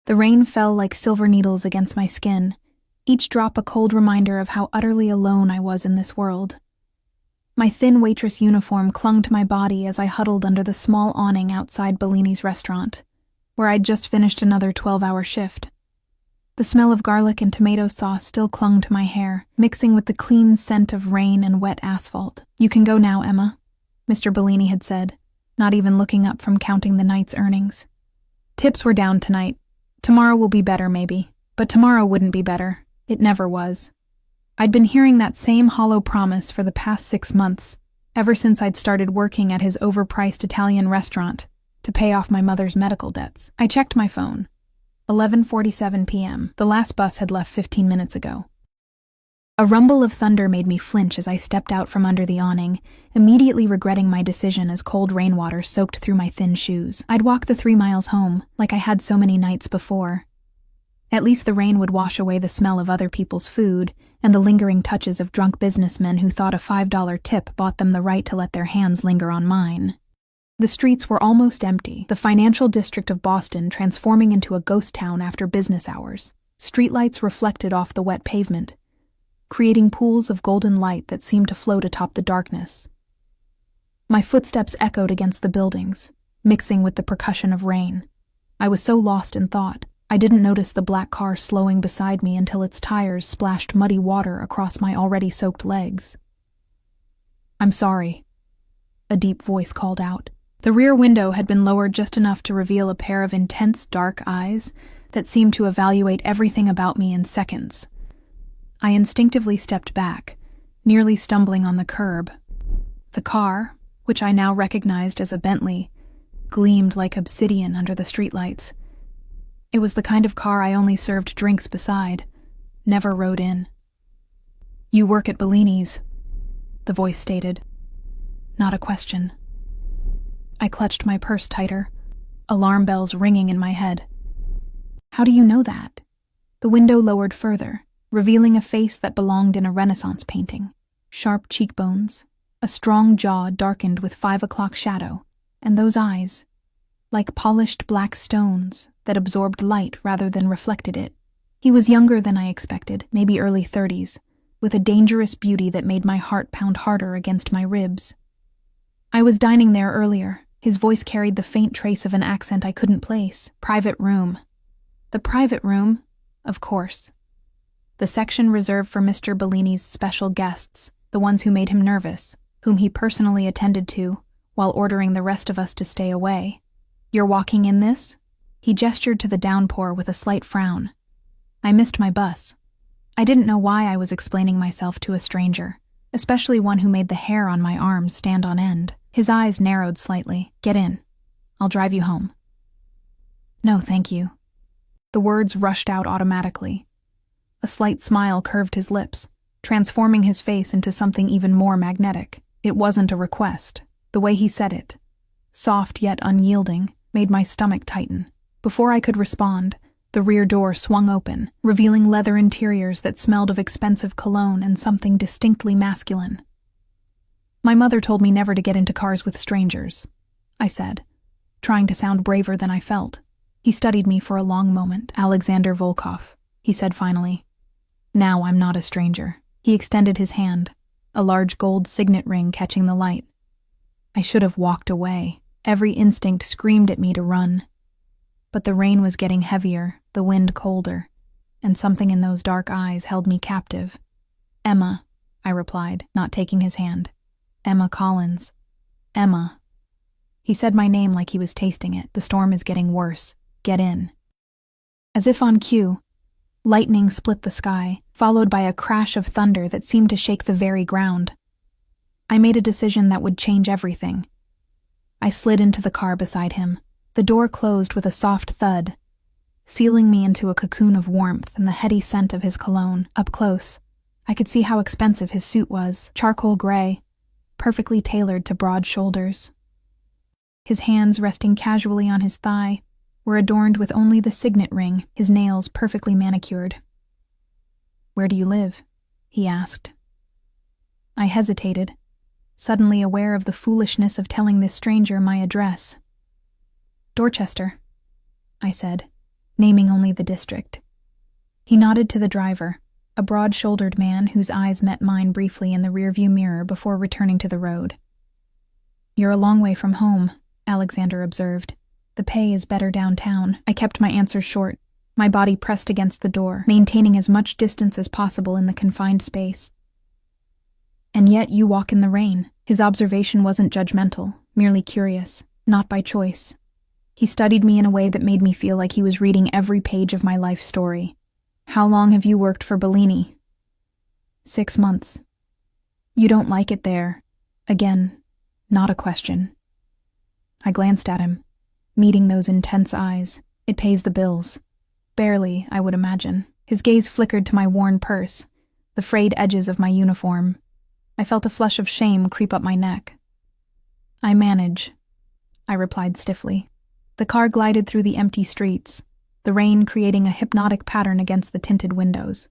The rain fell like silver needles against my skin, each drop a cold reminder of how utterly alone I was in this world. My thin waitress uniform clung to my body as I huddled under the small awning outside Bellini's restaurant, where I'd just finished another 12-hour shift. The smell of garlic and tomato sauce still clung to my hair, mixing with the clean scent of rain and wet asphalt. "You can go now, Emma," Mr. Bellini had said, not even looking up from counting the night's earnings. "Tips were down tonight. Tomorrow will be better, maybe. But tomorrow wouldn't be better. It never was." I'd been hearing that same hollow promise for the past 6 months, ever since I'd started working at his overpriced Italian restaurant to pay off my mother's medical debts. I checked my phone. 11:47 p.m. The last bus had left 15 minutes ago. A rumble of thunder made me flinch as I stepped out from under the awning, immediately regretting my decision as cold rainwater soaked through my thin shoes. I'd walk the 3 miles home, like I had so many nights before. At least the rain would wash away the smell of other people's food and the lingering touches of drunk businessmen who thought a $5 tip bought them the right to let their hands linger on mine. The streets were almost empty, the financial district of Boston transforming into a ghost town after business hours. Streetlights reflected off the wet pavement, creating pools of golden light that seemed to float atop the darkness. My footsteps echoed against the buildings, mixing with the percussion of rain. I was so lost in thought, I didn't notice the black car slowing beside me until its tires splashed muddy water across my already soaked legs. "I'm sorry," a deep voice called out. The rear window had been lowered just enough to reveal a pair of intense dark eyes that seemed to evaluate everything about me in seconds. I instinctively stepped back, nearly stumbling on the curb. The car, which I now recognized as a Bentley, gleamed like obsidian under the streetlights. It was the kind of car I only served drinks beside, never rode in. "You work at Bellini's," the voice stated. Not a question. I clutched my purse tighter, alarm bells ringing in my head. "How do you know that?" The window lowered further, revealing a face that belonged in a Renaissance painting. Sharp cheekbones, a strong jaw darkened with 5 o'clock shadow, and those eyes, like polished black stones that absorbed light rather than reflected it. He was younger than I expected, maybe early 30s, with a dangerous beauty that made my heart pound harder against my ribs. "I was dining there earlier." His voice carried the faint trace of an accent I couldn't place. "Private room." The private room? Of course. The section reserved for Mr. Bellini's special guests, the ones who made him nervous, whom he personally attended to, while ordering the rest of us to stay away. "You're walking in this?" He gestured to the downpour with a slight frown. I missed my bus. I didn't know why I was explaining myself to a stranger, especially one who made the hair on my arms stand on end. His eyes narrowed slightly. "Get in. I'll drive you home." "No, thank you." The words rushed out automatically. A slight smile curved his lips, transforming his face into something even more magnetic. It wasn't a request. The way he said it, soft yet unyielding, made my stomach tighten. Before I could respond, the rear door swung open, revealing leather interiors that smelled of expensive cologne and something distinctly masculine. "My mother told me never to get into cars with strangers," I said, trying to sound braver than I felt. He studied me for a long moment. "Alexander Volkov," he said finally. "Now I'm not a stranger." He extended his hand, a large gold signet ring catching the light. I should have walked away. Every instinct screamed at me to run. But the rain was getting heavier, the wind colder, and something in those dark eyes held me captive. "Emma," I replied, not taking his hand. "Emma Collins. Emma." He said my name like he was tasting it. "The storm is getting worse. Get in." As if on cue, lightning split the sky, followed by a crash of thunder that seemed to shake the very ground. I made a decision that would change everything. I slid into the car beside him. The door closed with a soft thud, sealing me into a cocoon of warmth and the heady scent of his cologne. Up close, I could see how expensive his suit was, charcoal gray, perfectly tailored to broad shoulders. His hands resting casually on his thigh were adorned with only the signet ring, his nails perfectly manicured. "Where do you live?" he asked. I hesitated, suddenly aware of the foolishness of telling this stranger my address. "Dorchester," I said. naming only the district. He nodded to the driver, a broad-shouldered man whose eyes met mine briefly in the rearview mirror before returning to the road. "You're a long way from home," Alexander observed. "The pay is better downtown." I kept my answer short, my body pressed against the door, maintaining as much distance as possible in the confined space. "And yet you walk in the rain." His observation wasn't judgmental, merely curious, not by choice. He studied me in a way that made me feel like he was reading every page of my life story. "How long have you worked for Bellini?" 6 months. "You don't like it there?" Again, not a question. I glanced at him, meeting those intense eyes. "It pays the bills." "Barely, I would imagine." His gaze flickered to my worn purse, the frayed edges of my uniform. I felt a flush of shame creep up my neck. "I manage," I replied stiffly. The car glided through the empty streets, the rain creating a hypnotic pattern against the tinted windows.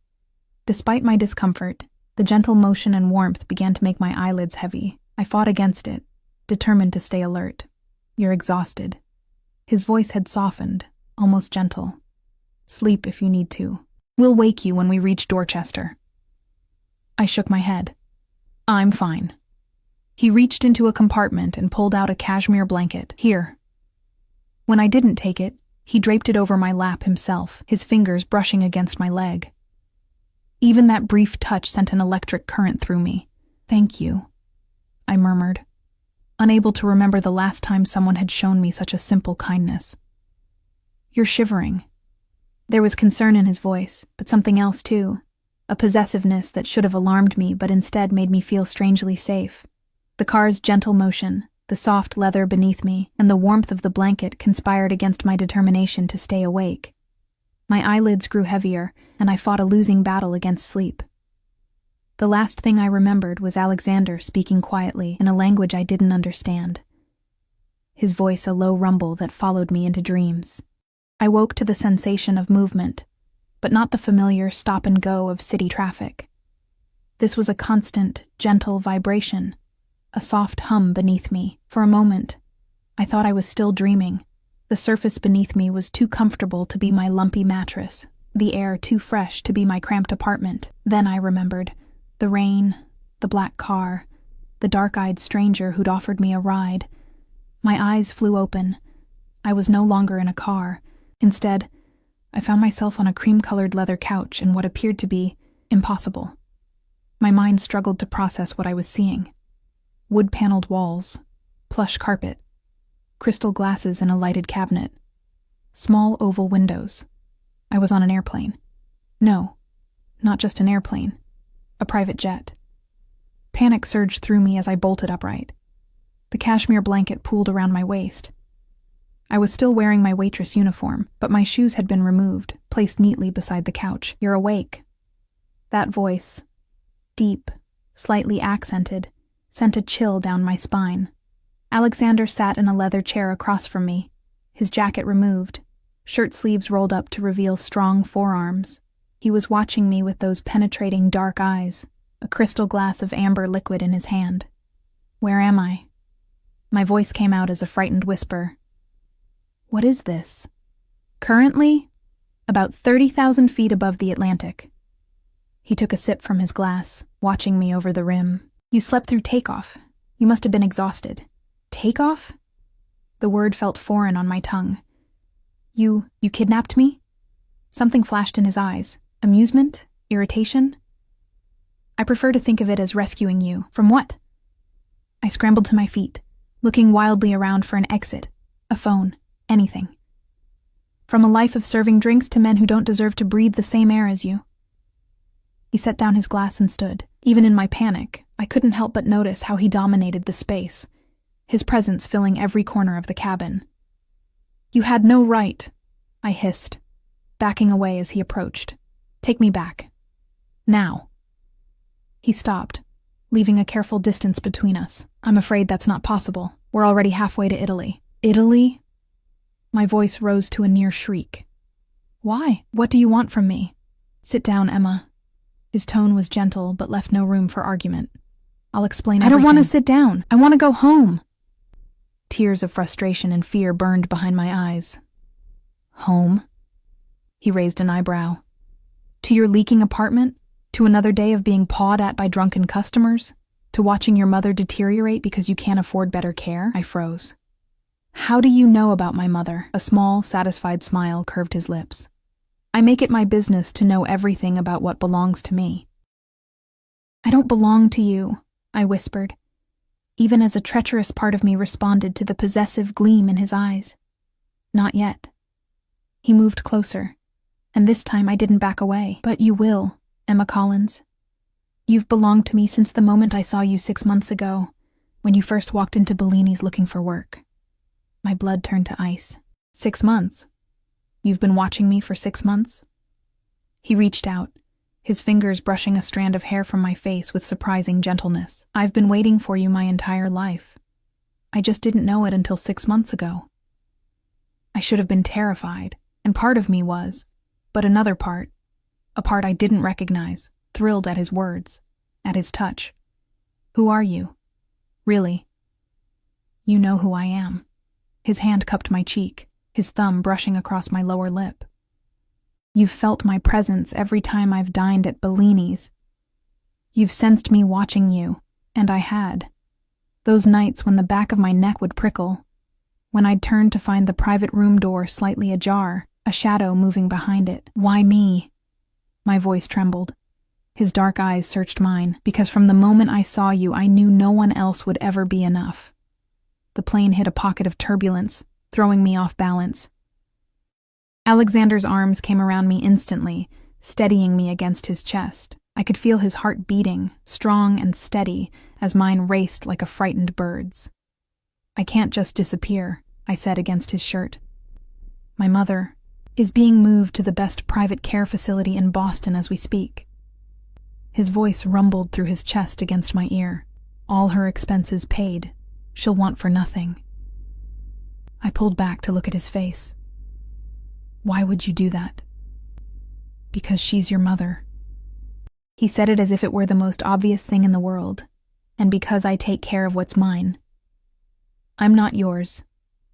Despite my discomfort, the gentle motion and warmth began to make my eyelids heavy. I fought against it, determined to stay alert. "You're exhausted." His voice had softened, almost gentle. "Sleep if you need to. We'll wake you when we reach Dorchester." I shook my head. "I'm fine." He reached into a compartment and pulled out a cashmere blanket. "Here." When I didn't take it, he draped it over my lap himself, his fingers brushing against my leg. Even that brief touch sent an electric current through me. "Thank you," I murmured, unable to remember the last time someone had shown me such a simple kindness. "You're shivering." There was concern in his voice, but something else too. A possessiveness that should have alarmed me but instead made me feel strangely safe. The car's gentle motion, the soft leather beneath me, and the warmth of the blanket conspired against my determination to stay awake. My eyelids grew heavier, and I fought a losing battle against sleep. The last thing I remembered was Alexander speaking quietly in a language I didn't understand. His voice a low rumble that followed me into dreams. I woke to the sensation of movement, but not the familiar stop and go of city traffic. This was a constant, gentle vibration, a soft hum beneath me. For a moment, I thought I was still dreaming. The surface beneath me was too comfortable to be my lumpy mattress, the air too fresh to be my cramped apartment. Then I remembered the rain, the black car, the dark-eyed stranger who'd offered me a ride. My eyes flew open. I was no longer in a car. Instead, I found myself on a cream-colored leather couch in what appeared to be impossible. My mind struggled to process what I was seeing. Wood-paneled walls, plush carpet, crystal glasses in a lighted cabinet, small oval windows. I was on an airplane. No, not just an airplane, a private jet. Panic surged through me as I bolted upright. The cashmere blanket pooled around my waist. I was still wearing my waitress uniform, but my shoes had been removed, placed neatly beside the couch. "You're awake." That voice, deep, slightly accented, sent a chill down my spine. Alexander sat in a leather chair across from me, his jacket removed, shirt sleeves rolled up to reveal strong forearms. He was watching me with those penetrating dark eyes, a crystal glass of amber liquid in his hand. "Where am I?" My voice came out as a frightened whisper. "What is this?" "Currently, about 30,000 feet above the Atlantic." He took a sip from his glass, watching me over the rim. "You slept through takeoff. You must have been exhausted." "Takeoff?" The word felt foreign on my tongue. You kidnapped me?" Something flashed in his eyes. Amusement? Irritation? "I prefer to think of it as rescuing you." "From what?" I scrambled to my feet, looking wildly around for an exit, a phone, anything. "From a life of serving drinks to men who don't deserve to breathe the same air as you." He set down his glass and stood. Even in my panic, I couldn't help but notice how he dominated the space, his presence filling every corner of the cabin. "You had no right," I hissed, backing away as he approached. "Take me back. Now." He stopped, leaving a careful distance between us. "I'm afraid that's not possible. We're already halfway to Italy." "Italy?" My voice rose to a near shriek. "Why? What do you want from me?" "Sit down, Emma." His tone was gentle, but left no room for argument. "I'll explain everything." "I don't want to sit down. I want to go home." Tears of frustration and fear burned behind my eyes. "Home?" He raised an eyebrow. To your leaking apartment? To another day of being pawed at by drunken customers? To watching your mother deteriorate because you can't afford better care? I froze. How do you know about my mother? A small, satisfied smile curved his lips. I make it my business to know everything about what belongs to me. I don't belong to you, I whispered, even as a treacherous part of me responded to the possessive gleam in his eyes. Not yet. He moved closer, and this time I didn't back away. But you will, Emma Collins. You've belonged to me since the moment I saw you 6 months ago, when you first walked into Bellini's looking for work. My blood turned to ice. 6 months? You've been watching me for 6 months? He reached out, his fingers brushing a strand of hair from my face with surprising gentleness. I've been waiting for you my entire life. I just didn't know it until 6 months ago. I should have been terrified, and part of me was, but another part, a part I didn't recognize, thrilled at his words, at his touch. Who are you? Really? You know who I am. His hand cupped my cheek, his thumb brushing across my lower lip. You've felt my presence every time I've dined at Bellini's. You've sensed me watching you, and I had. Those nights when the back of my neck would prickle, when I'd turn to find the private room door slightly ajar, a shadow moving behind it. Why me? My voice trembled. His dark eyes searched mine, because from the moment I saw you, I knew no one else would ever be enough. The plane hit a pocket of turbulence, throwing me off balance. Alexander's arms came around me instantly, steadying me against his chest. I could feel his heart beating, strong and steady, as mine raced like a frightened bird's. I can't just disappear, I said against his shirt. My mother is being moved to the best private care facility in Boston as we speak. His voice rumbled through his chest against my ear. All her expenses paid. She'll want for nothing. I pulled back to look at his face. Why would you do that? Because she's your mother. He said it as if it were the most obvious thing in the world, and because I take care of what's mine. I'm not yours,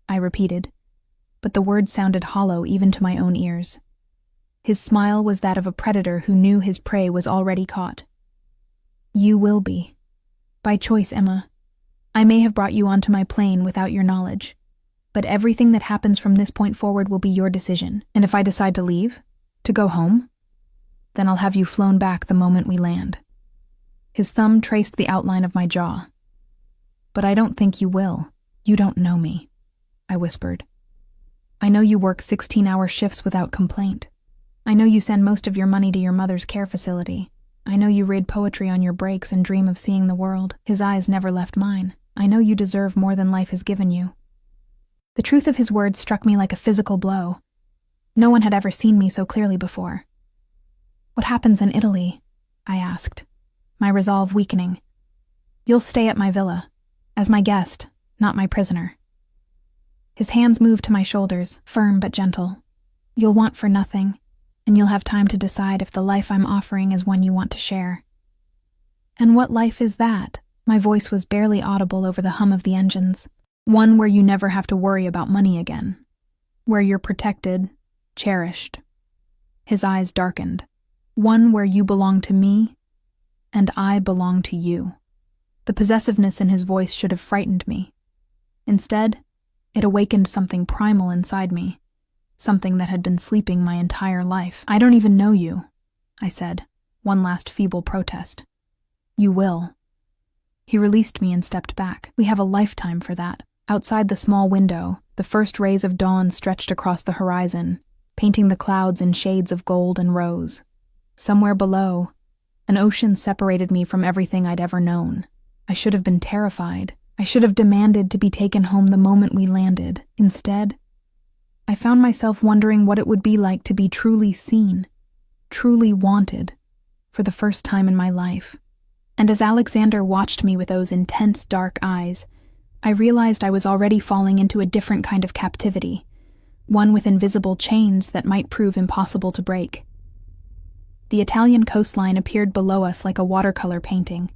I repeated, but the words sounded hollow even to my own ears. His smile was that of a predator who knew his prey was already caught. You will be. By choice, Emma. I may have brought you onto my plane without your knowledge, but everything that happens from this point forward will be your decision. And if I decide to leave, to go home, then I'll have you flown back the moment we land. His thumb traced the outline of my jaw. But I don't think you will. You don't know me, I whispered. I know you work 16-hour shifts without complaint. I know you send most of your money to your mother's care facility. I know you read poetry on your breaks and dream of seeing the world. His eyes never left mine. I know you deserve more than life has given you. The truth of his words struck me like a physical blow. No one had ever seen me so clearly before. What happens in Italy? I asked, my resolve weakening. You'll stay at my villa, as my guest, not my prisoner. His hands moved to my shoulders, firm but gentle. You'll want for nothing, and you'll have time to decide if the life I'm offering is one you want to share. And what life is that? My voice was barely audible over the hum of the engines. One where you never have to worry about money again. Where you're protected, cherished. His eyes darkened. One where you belong to me, and I belong to you. The possessiveness in his voice should have frightened me. Instead, it awakened something primal inside me, something that had been sleeping my entire life. I don't even know you, I said, one last feeble protest. You will. He released me and stepped back. We have a lifetime for that. Outside the small window, the first rays of dawn stretched across the horizon, painting the clouds in shades of gold and rose. Somewhere below, an ocean separated me from everything I'd ever known. I should have been terrified. I should have demanded to be taken home the moment we landed. Instead, I found myself wondering what it would be like to be truly seen, truly wanted, for the first time in my life. And as Alexander watched me with those intense dark eyes, I realized I was already falling into a different kind of captivity, one with invisible chains that might prove impossible to break. The Italian coastline appeared below us like a watercolor painting.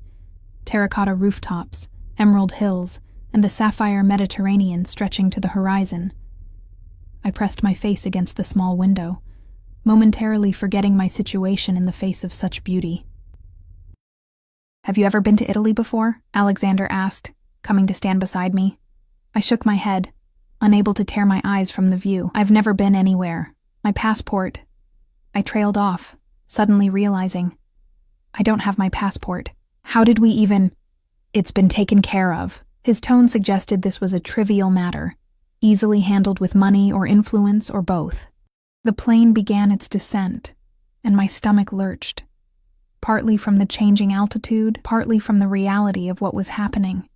Terracotta rooftops, emerald hills, and the sapphire Mediterranean stretching to the horizon. I pressed my face against the small window, momentarily forgetting my situation in the face of such beauty. "Have you ever been to Italy before?" Alexander asked, coming to stand beside me. I shook my head, unable to tear my eyes from the view. "I've never been anywhere. My passport—" I trailed off, suddenly realizing, I don't have my passport. How did we even— "It's been taken care of." His tone suggested this was a trivial matter, easily handled with money or influence or both. The plane began its descent, and my stomach lurched, partly from the changing altitude, partly from the reality of what was happening.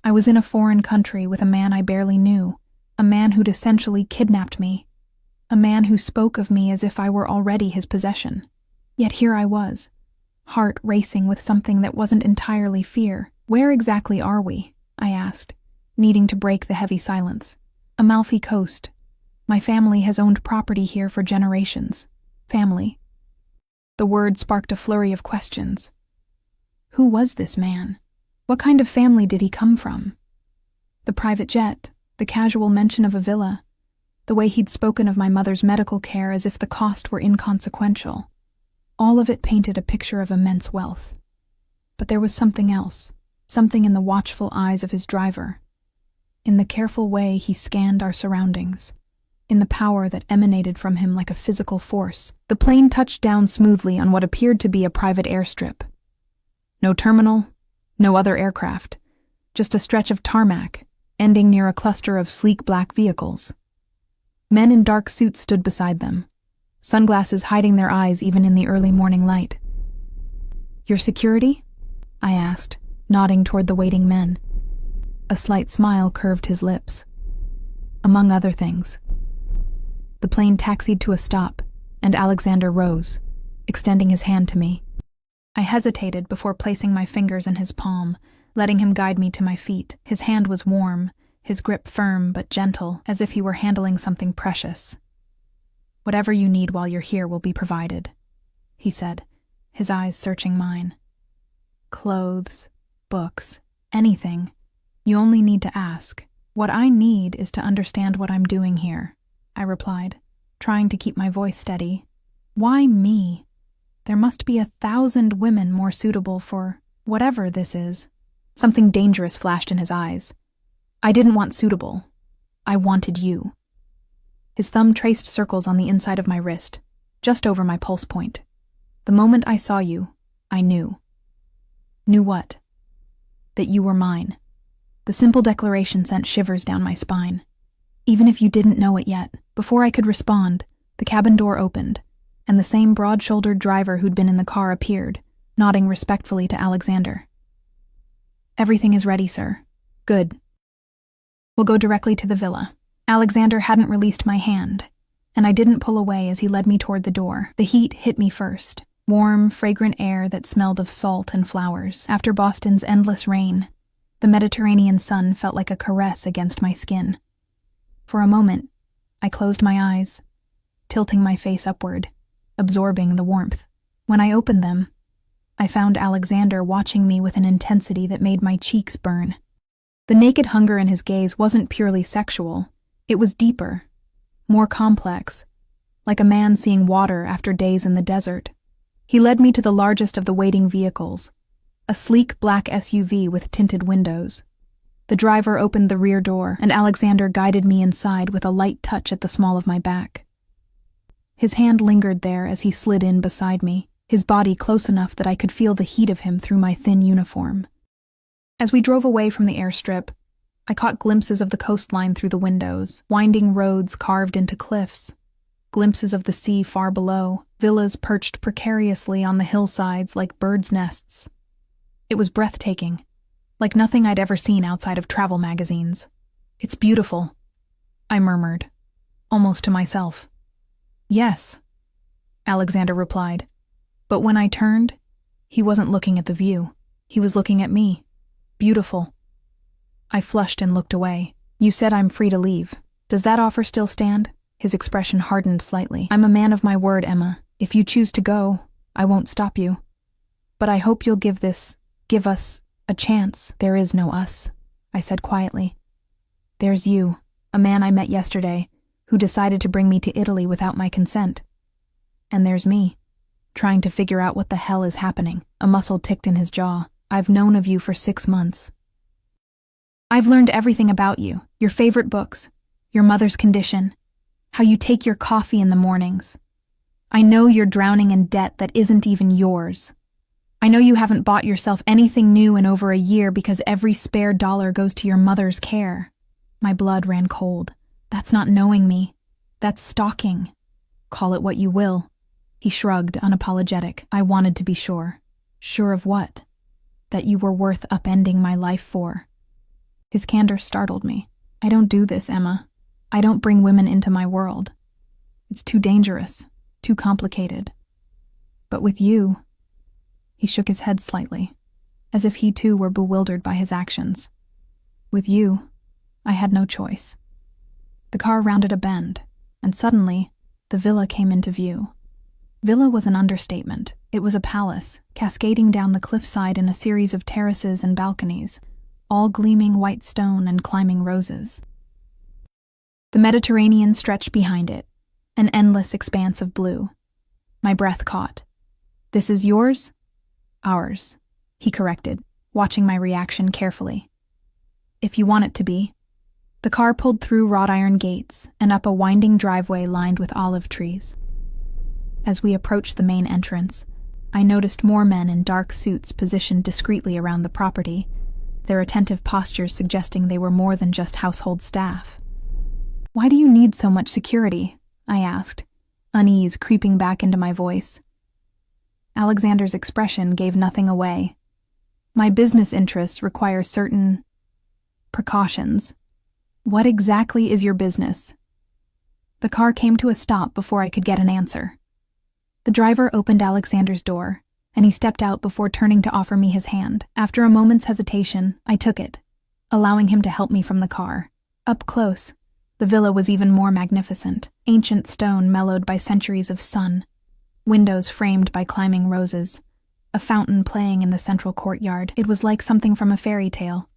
I was in a foreign country with a man I barely knew, a man who'd essentially kidnapped me, a man who spoke of me as if I were already his possession. Yet here I was, heart racing with something that wasn't entirely fear. "Where exactly are we?" I asked, needing to break the heavy silence. "Amalfi Coast. My family has owned property here for generations." Family. The word sparked a flurry of questions. Who was this man? What kind of family did he come from? The private jet, the casual mention of a villa, the way he'd spoken of my mother's medical care as if the cost were inconsequential. All of it painted a picture of immense wealth. But there was something else, something in the watchful eyes of his driver, in the careful way he scanned our surroundings, in the power that emanated from him like a physical force. The plane touched down smoothly on what appeared to be a private airstrip. No terminal, no other aircraft, just a stretch of tarmac, ending near a cluster of sleek black vehicles. Men in dark suits stood beside them, sunglasses hiding their eyes even in the early morning light. "Your security?" I asked, nodding toward the waiting men. A slight smile curved his lips. "Among other things." The plane taxied to a stop, and Alexander rose, extending his hand to me. I hesitated before placing my fingers in his palm, letting him guide me to my feet. His hand was warm, his grip firm but gentle, as if he were handling something precious. "Whatever you need while you're here will be provided," he said, his eyes searching mine. "Clothes, books, anything. You only need to ask. What I need is to understand what I'm doing here," I replied, trying to keep my voice steady. "Why me? There must be 1,000 women more suitable for whatever this is." Something dangerous flashed in his eyes. "I didn't want suitable. I wanted you." His thumb traced circles on the inside of my wrist, just over my pulse point. "The moment I saw you, I knew." "Knew what?" "That you were mine." The simple declaration sent shivers down my spine. Even if you didn't know it yet, before I could respond, the cabin door opened, and the same broad-shouldered driver who'd been in the car appeared, nodding respectfully to Alexander. "Everything is ready, sir." "Good. We'll go directly to the villa." Alexander hadn't released my hand, and I didn't pull away as he led me toward the door. The heat hit me first, warm, fragrant air that smelled of salt and flowers. After Boston's endless rain, the Mediterranean sun felt like a caress against my skin. For a moment, I closed my eyes, tilting my face upward, absorbing the warmth. When I opened them, I found Alexander watching me with an intensity that made my cheeks burn. The naked hunger in his gaze wasn't purely sexual. It was deeper, more complex, like a man seeing water after days in the desert. He led me to the largest of the waiting vehicles, a sleek black SUV with tinted windows. The driver opened the rear door, and Alexander guided me inside with a light touch at the small of my back. His hand lingered there as he slid in beside me, his body close enough that I could feel the heat of him through my thin uniform. As we drove away from the airstrip, I caught glimpses of the coastline through the windows, winding roads carved into cliffs, glimpses of the sea far below, villas perched precariously on the hillsides like birds' nests. It was breathtaking, like nothing I'd ever seen outside of travel magazines. "It's beautiful," I murmured, almost to myself. "Yes," Alexander replied, but when I turned, he wasn't looking at the view. He was looking at me. "Beautiful." I flushed and looked away. "You said I'm free to leave. Does that offer still stand?" His expression hardened slightly. "I'm a man of my word, Emma. If you choose to go, I won't stop you. But I hope you'll give us a chance." "There is no us," I said quietly. "There's you, a man I met yesterday, who decided to bring me to Italy without my consent. And there's me, trying to figure out what the hell is happening. A muscle ticked in his jaw. I've known of you for 6 months. I've learned everything about you, your favorite books, your mother's condition, how you take your coffee in the mornings. I know you're drowning in debt that isn't even yours. I know you haven't bought yourself anything new in over a year because every spare dollar goes to your mother's care. My blood ran cold. That's not knowing me. That's stalking. Call it what you will. He shrugged, unapologetic. I wanted to be sure. Sure of what? That you were worth upending my life for. His candor startled me. I don't do this, Emma. I don't bring women into my world. It's too dangerous, too complicated. But with you... He shook his head slightly, as if he too were bewildered by his actions. With you, I had no choice. The car rounded a bend, and suddenly, the villa came into view. Villa was an understatement. It was a palace, cascading down the cliffside in a series of terraces and balconies, all gleaming white stone and climbing roses. The Mediterranean stretched behind it, an endless expanse of blue. My breath caught. This is yours? Ours, he corrected, watching my reaction carefully. If you want it to be. The car pulled through wrought iron gates and up a winding driveway lined with olive trees. As we approached the main entrance, I noticed more men in dark suits positioned discreetly around the property, their attentive postures suggesting they were more than just household staff. Why do you need so much security? I asked, unease creeping back into my voice. Alexander's expression gave nothing away. My business interests require certain precautions. What exactly is your business? The car came to a stop before I could get an answer. The driver opened Alexander's door, and he stepped out before turning to offer me his hand. After a moment's hesitation, I took it, allowing him to help me from the car. Up close, the villa was even more magnificent, ancient stone mellowed by centuries of sun, windows framed by climbing roses, a fountain playing in the central courtyard. It was like something from a fairy tale,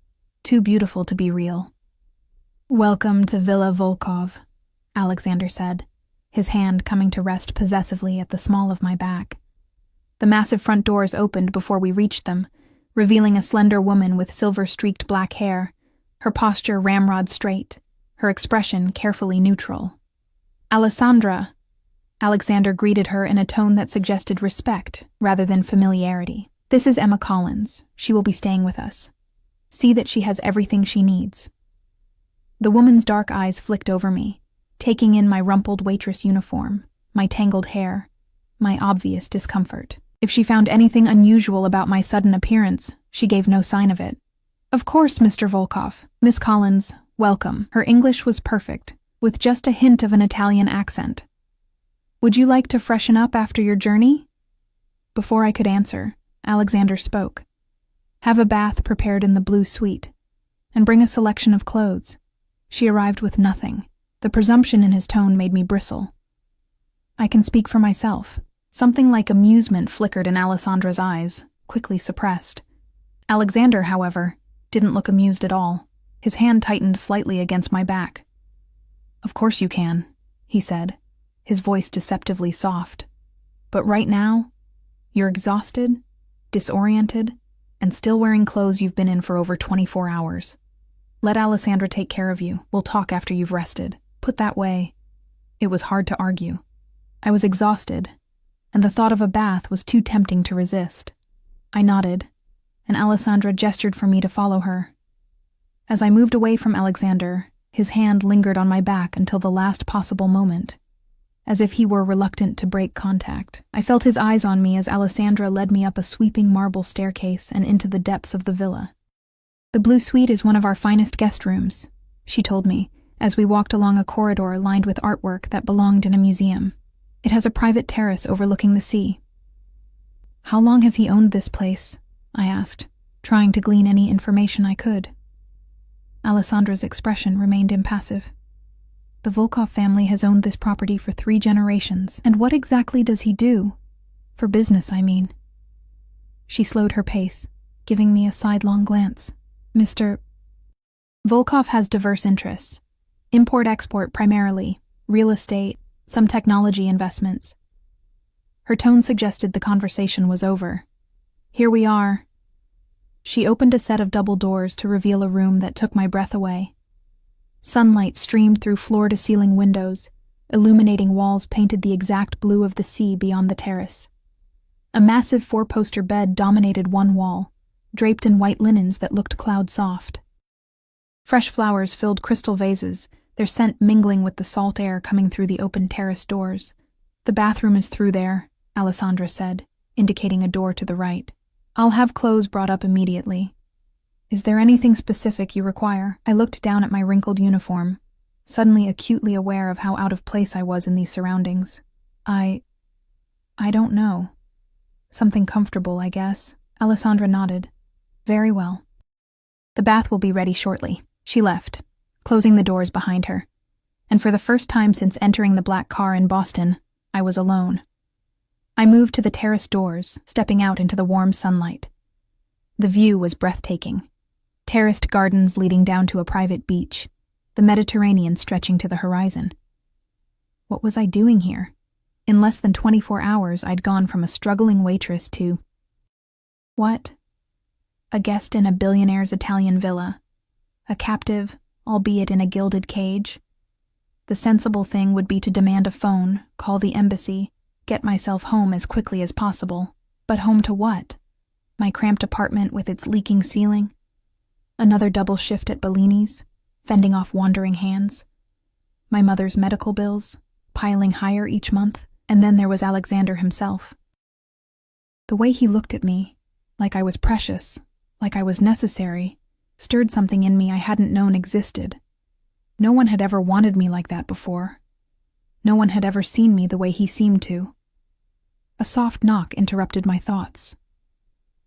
too beautiful to be real. Welcome to Villa Volkov, Alexander said, his hand coming to rest possessively at the small of my back. The massive front doors opened before we reached them, revealing a slender woman with silver-streaked black hair, her posture ramrod straight, her expression carefully neutral. Alessandra! Alexander greeted her in a tone that suggested respect rather than familiarity. This is Emma Collins. She will be staying with us. See that she has everything she needs. The woman's dark eyes flicked over me, taking in my rumpled waitress uniform, my tangled hair, my obvious discomfort. If she found anything unusual about my sudden appearance, she gave no sign of it. Of course, Mr. Volkov. Miss Collins, welcome. Her English was perfect, with just a hint of an Italian accent. Would you like to freshen up after your journey? Before I could answer, Alexander spoke. Have a bath prepared in the blue suite, and bring a selection of clothes. She arrived with nothing. The presumption in his tone made me bristle. I can speak for myself. Something like amusement flickered in Alessandra's eyes, quickly suppressed. Alexander, however, didn't look amused at all. His hand tightened slightly against my back. Of course you can, he said, his voice deceptively soft. But right now, you're exhausted, disoriented, and still wearing clothes you've been in for over 24 hours. Let Alessandra take care of you. We'll talk after you've rested. Put that way, it was hard to argue. I was exhausted, and the thought of a bath was too tempting to resist. I nodded, and Alessandra gestured for me to follow her. As I moved away from Alexander, his hand lingered on my back until the last possible moment, as if he were reluctant to break contact. I felt his eyes on me as Alessandra led me up a sweeping marble staircase and into the depths of the villa. The blue suite is one of our finest guest rooms, she told me, as we walked along a corridor lined with artwork that belonged in a museum. It has a private terrace overlooking the sea. How long has he owned this place? I asked, trying to glean any information I could. Alessandra's expression remained impassive. The Volkov family has owned this property for 3 generations, and what exactly does he do? For business, I mean. She slowed her pace, giving me a sidelong glance. Mr. Volkov has diverse interests. Import-export primarily, real estate, some technology investments. Her tone suggested the conversation was over. "Here we are." She opened a set of double doors to reveal a room that took my breath away. Sunlight streamed through floor-to-ceiling windows, illuminating walls painted the exact blue of the sea beyond the terrace. A massive four-poster bed dominated one wall, draped in white linens that looked cloud-soft. Fresh flowers filled crystal vases, their scent mingling with the salt air coming through the open terrace doors. "The bathroom is through there," Alessandra said, indicating a door to the right. "I'll have clothes brought up immediately." "Is there anything specific you require?" I looked down at my wrinkled uniform, suddenly acutely aware of how out of place I was in these surroundings. I don't know. Something comfortable, I guess." Alessandra nodded. "Very well. The bath will be ready shortly." She left, closing the doors behind her. And for the first time since entering the black car in Boston, I was alone. I moved to the terrace doors, stepping out into the warm sunlight. The view was breathtaking. Terraced gardens leading down to a private beach, the Mediterranean stretching to the horizon. What was I doing here? In less than 24 hours, I'd gone from a struggling waitress to... What? A guest in a billionaire's Italian villa. A captive, albeit in a gilded cage. The sensible thing would be to demand a phone, call the embassy, get myself home as quickly as possible. But home to what? My cramped apartment with its leaking ceiling? Another double shift at Bellini's, fending off wandering hands? My mother's medical bills, piling higher each month? And then there was Alexander himself. The way he looked at me, like I was precious, like I was necessary, stirred something in me I hadn't known existed. No one had ever wanted me like that before. No one had ever seen me the way he seemed to. A soft knock interrupted my thoughts.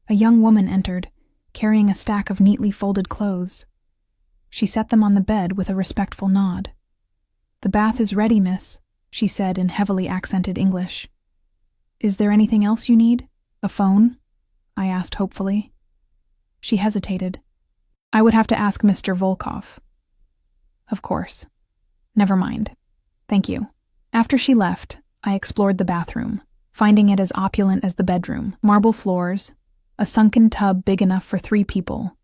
A young woman entered, carrying a stack of neatly folded clothes. She set them on the bed with a respectful nod. "The bath is ready, miss," she said in heavily accented English. "Is there anything else you need? A phone?" I asked hopefully. She hesitated. "I would have to ask Mr. Volkov." "Of course. Never mind. Thank you." After she left, I explored the bathroom, finding it as opulent as the bedroom. Marble floors, a sunken tub big enough for 3 people,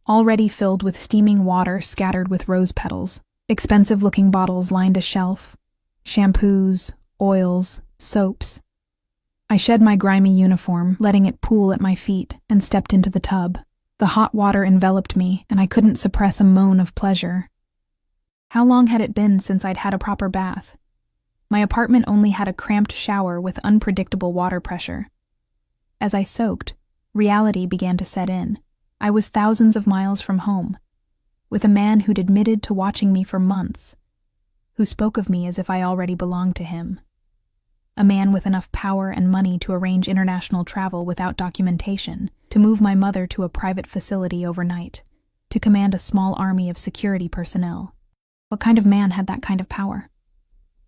already filled with steaming water scattered with rose petals. Expensive-looking bottles lined a shelf. Shampoos, oils, soaps. I shed my grimy uniform, letting it pool at my feet, and stepped into the tub. The hot water enveloped me, and I couldn't suppress a moan of pleasure. How long had it been since I'd had a proper bath? My apartment only had a cramped shower with unpredictable water pressure. As I soaked, reality began to set in. I was thousands of miles from home, with a man who'd admitted to watching me for months, who spoke of me as if I already belonged to him. A man with enough power and money to arrange international travel without documentation, to move my mother to a private facility overnight, to command a small army of security personnel. What kind of man had that kind of power?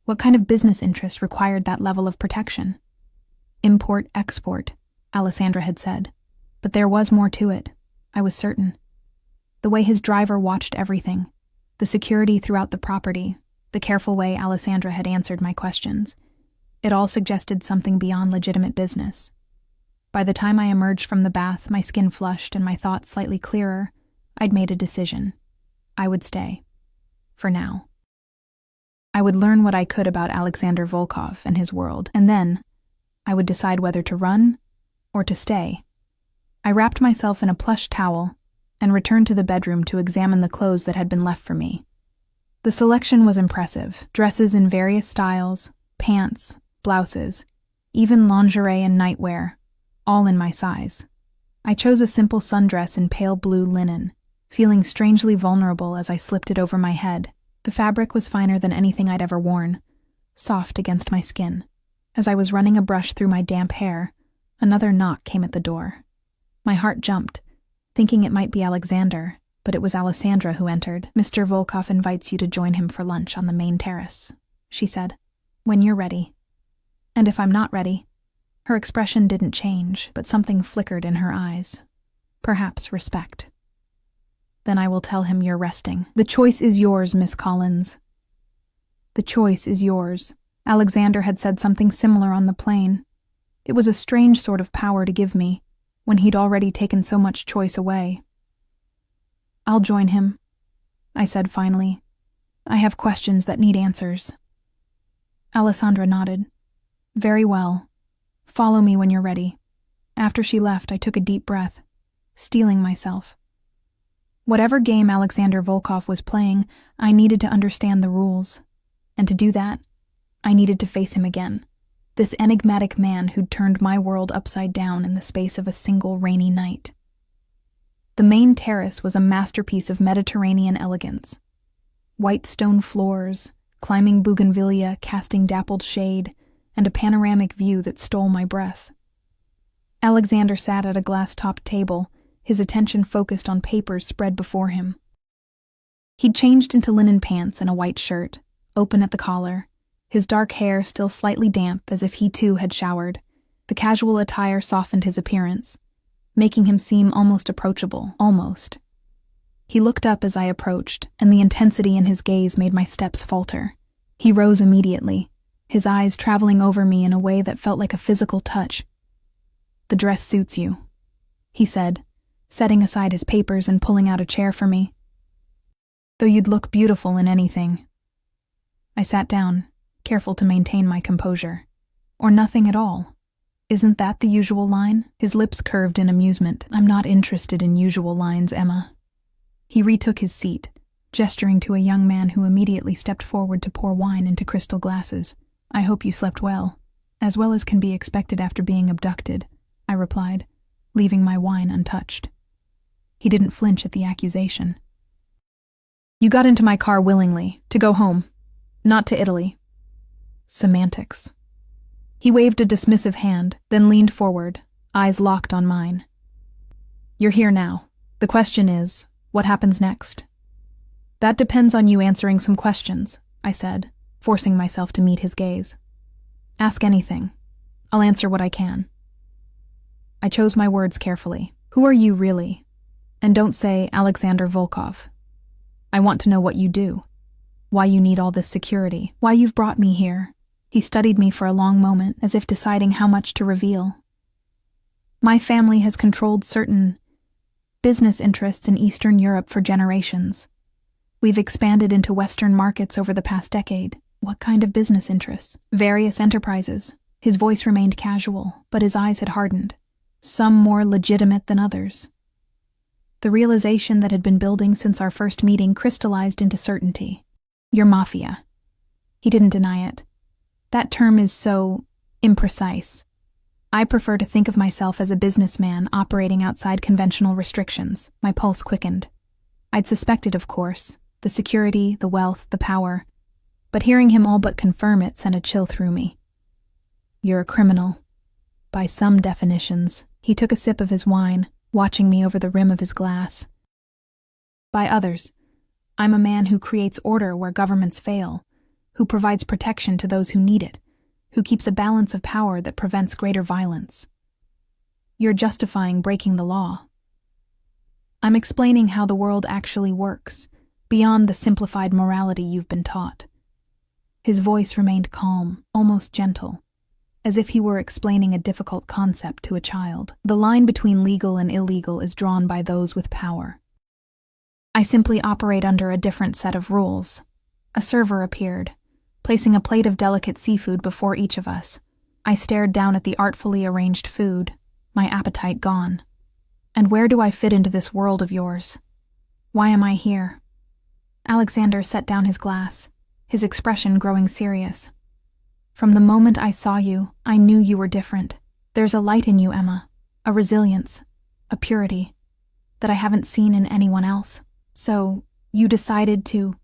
What kind of business interest required that level of protection? Import-export, Alessandra had said. But there was more to it, I was certain. The way his driver watched everything, the security throughout the property, the careful way Alessandra had answered my questions. It all suggested something beyond legitimate business. By the time I emerged from the bath, my skin flushed and my thoughts slightly clearer, I'd made a decision. I would stay. For now. I would learn what I could about Alexander Volkov and his world, and then I would decide whether to run or to stay. I wrapped myself in a plush towel and returned to the bedroom to examine the clothes that had been left for me. The selection was impressive. Dresses in various styles, pants, blouses, even lingerie and nightwear, all in my size. I chose a simple sundress in pale blue linen, feeling strangely vulnerable as I slipped it over my head. The fabric was finer than anything I'd ever worn, soft against my skin. As I was running a brush through my damp hair, another knock came at the door. My heart jumped, thinking it might be Alexander, but it was Alessandra who entered. "Mr. Volkov invites you to join him for lunch on the main terrace," she said. "When you're ready." And if I'm not ready? Her expression didn't change, but something flickered in her eyes. Perhaps respect. "Then I will tell him you're resting. The choice is yours, Miss Collins." The choice is yours. Alexander had said something similar on the plane. It was a strange sort of power to give me, when he'd already taken so much choice away. "I'll join him," I said finally. "I have questions that need answers." Alessandra nodded. "Very well. Follow me when you're ready." After she left, I took a deep breath, steeling myself. Whatever game Alexander Volkov was playing, I needed to understand the rules. And to do that, I needed to face him again. This enigmatic man who'd turned my world upside down in the space of a single rainy night. The main terrace was a masterpiece of Mediterranean elegance. White stone floors, climbing bougainvillea casting dappled shade, and a panoramic view that stole my breath. Alexander sat at a glass-topped table, his attention focused on papers spread before him. He'd changed into linen pants and a white shirt, open at the collar, his dark hair still slightly damp as if he too had showered. The casual attire softened his appearance, making him seem almost approachable, almost. He looked up as I approached, and the intensity in his gaze made my steps falter. He rose immediately, his eyes traveling over me in a way that felt like a physical touch. "The dress suits you," he said, setting aside his papers and pulling out a chair for me. "Though you'd look beautiful in anything." I sat down, careful to maintain my composure. "Or nothing at all. Isn't that the usual line?" His lips curved in amusement. "I'm not interested in usual lines, Emma." He retook his seat, gesturing to a young man who immediately stepped forward to pour wine into crystal glasses. "I hope you slept as well as can be expected after being abducted," I replied, leaving my wine untouched. He didn't flinch at the accusation. "You got into my car willingly, to go home, not to Italy." Semantics. He waved a dismissive hand, then leaned forward, eyes locked on mine. "You're here now. The question is, what happens next?" "That depends on you answering some questions," I said, forcing myself to meet his gaze. "Ask anything. I'll answer what I can." I chose my words carefully. "Who are you really? And don't say Alexander Volkov. I want to know what you do, why you need all this security, why you've brought me here." He studied me for a long moment, as if deciding how much to reveal. "My family has controlled certain business interests in Eastern Europe for generations. We've expanded into Western markets over the past decade." "What kind of business interests?" "Various enterprises." His voice remained casual, but his eyes had hardened. "Some more legitimate than others." The realization that had been building since our first meeting crystallized into certainty. "Your mafia." He didn't deny it. "That term is so imprecise. I prefer to think of myself as a businessman operating outside conventional restrictions." My pulse quickened. I'd suspected, of course, the security, the wealth, the power, but hearing him all but confirm it sent a chill through me. "You're a criminal. By some definitions." He took a sip of his wine, watching me over the rim of his glass. "By others, I'm a man who creates order where governments fail, who provides protection to those who need it, who keeps a balance of power that prevents greater violence." "You're justifying breaking the law." "I'm explaining how the world actually works, beyond the simplified morality you've been taught." His voice remained calm, almost gentle, as if he were explaining a difficult concept to a child. "The line between legal and illegal is drawn by those with power. I simply operate under a different set of rules." A server appeared, placing a plate of delicate seafood before each of us. I stared down at the artfully arranged food, my appetite gone. "And where do I fit into this world of yours? Why am I here?" Alexander set down his glass, his expression growing serious. "From the moment I saw you, I knew you were different. There's a light in you, Emma, a resilience, a purity, that I haven't seen in anyone else. So, you decided to—"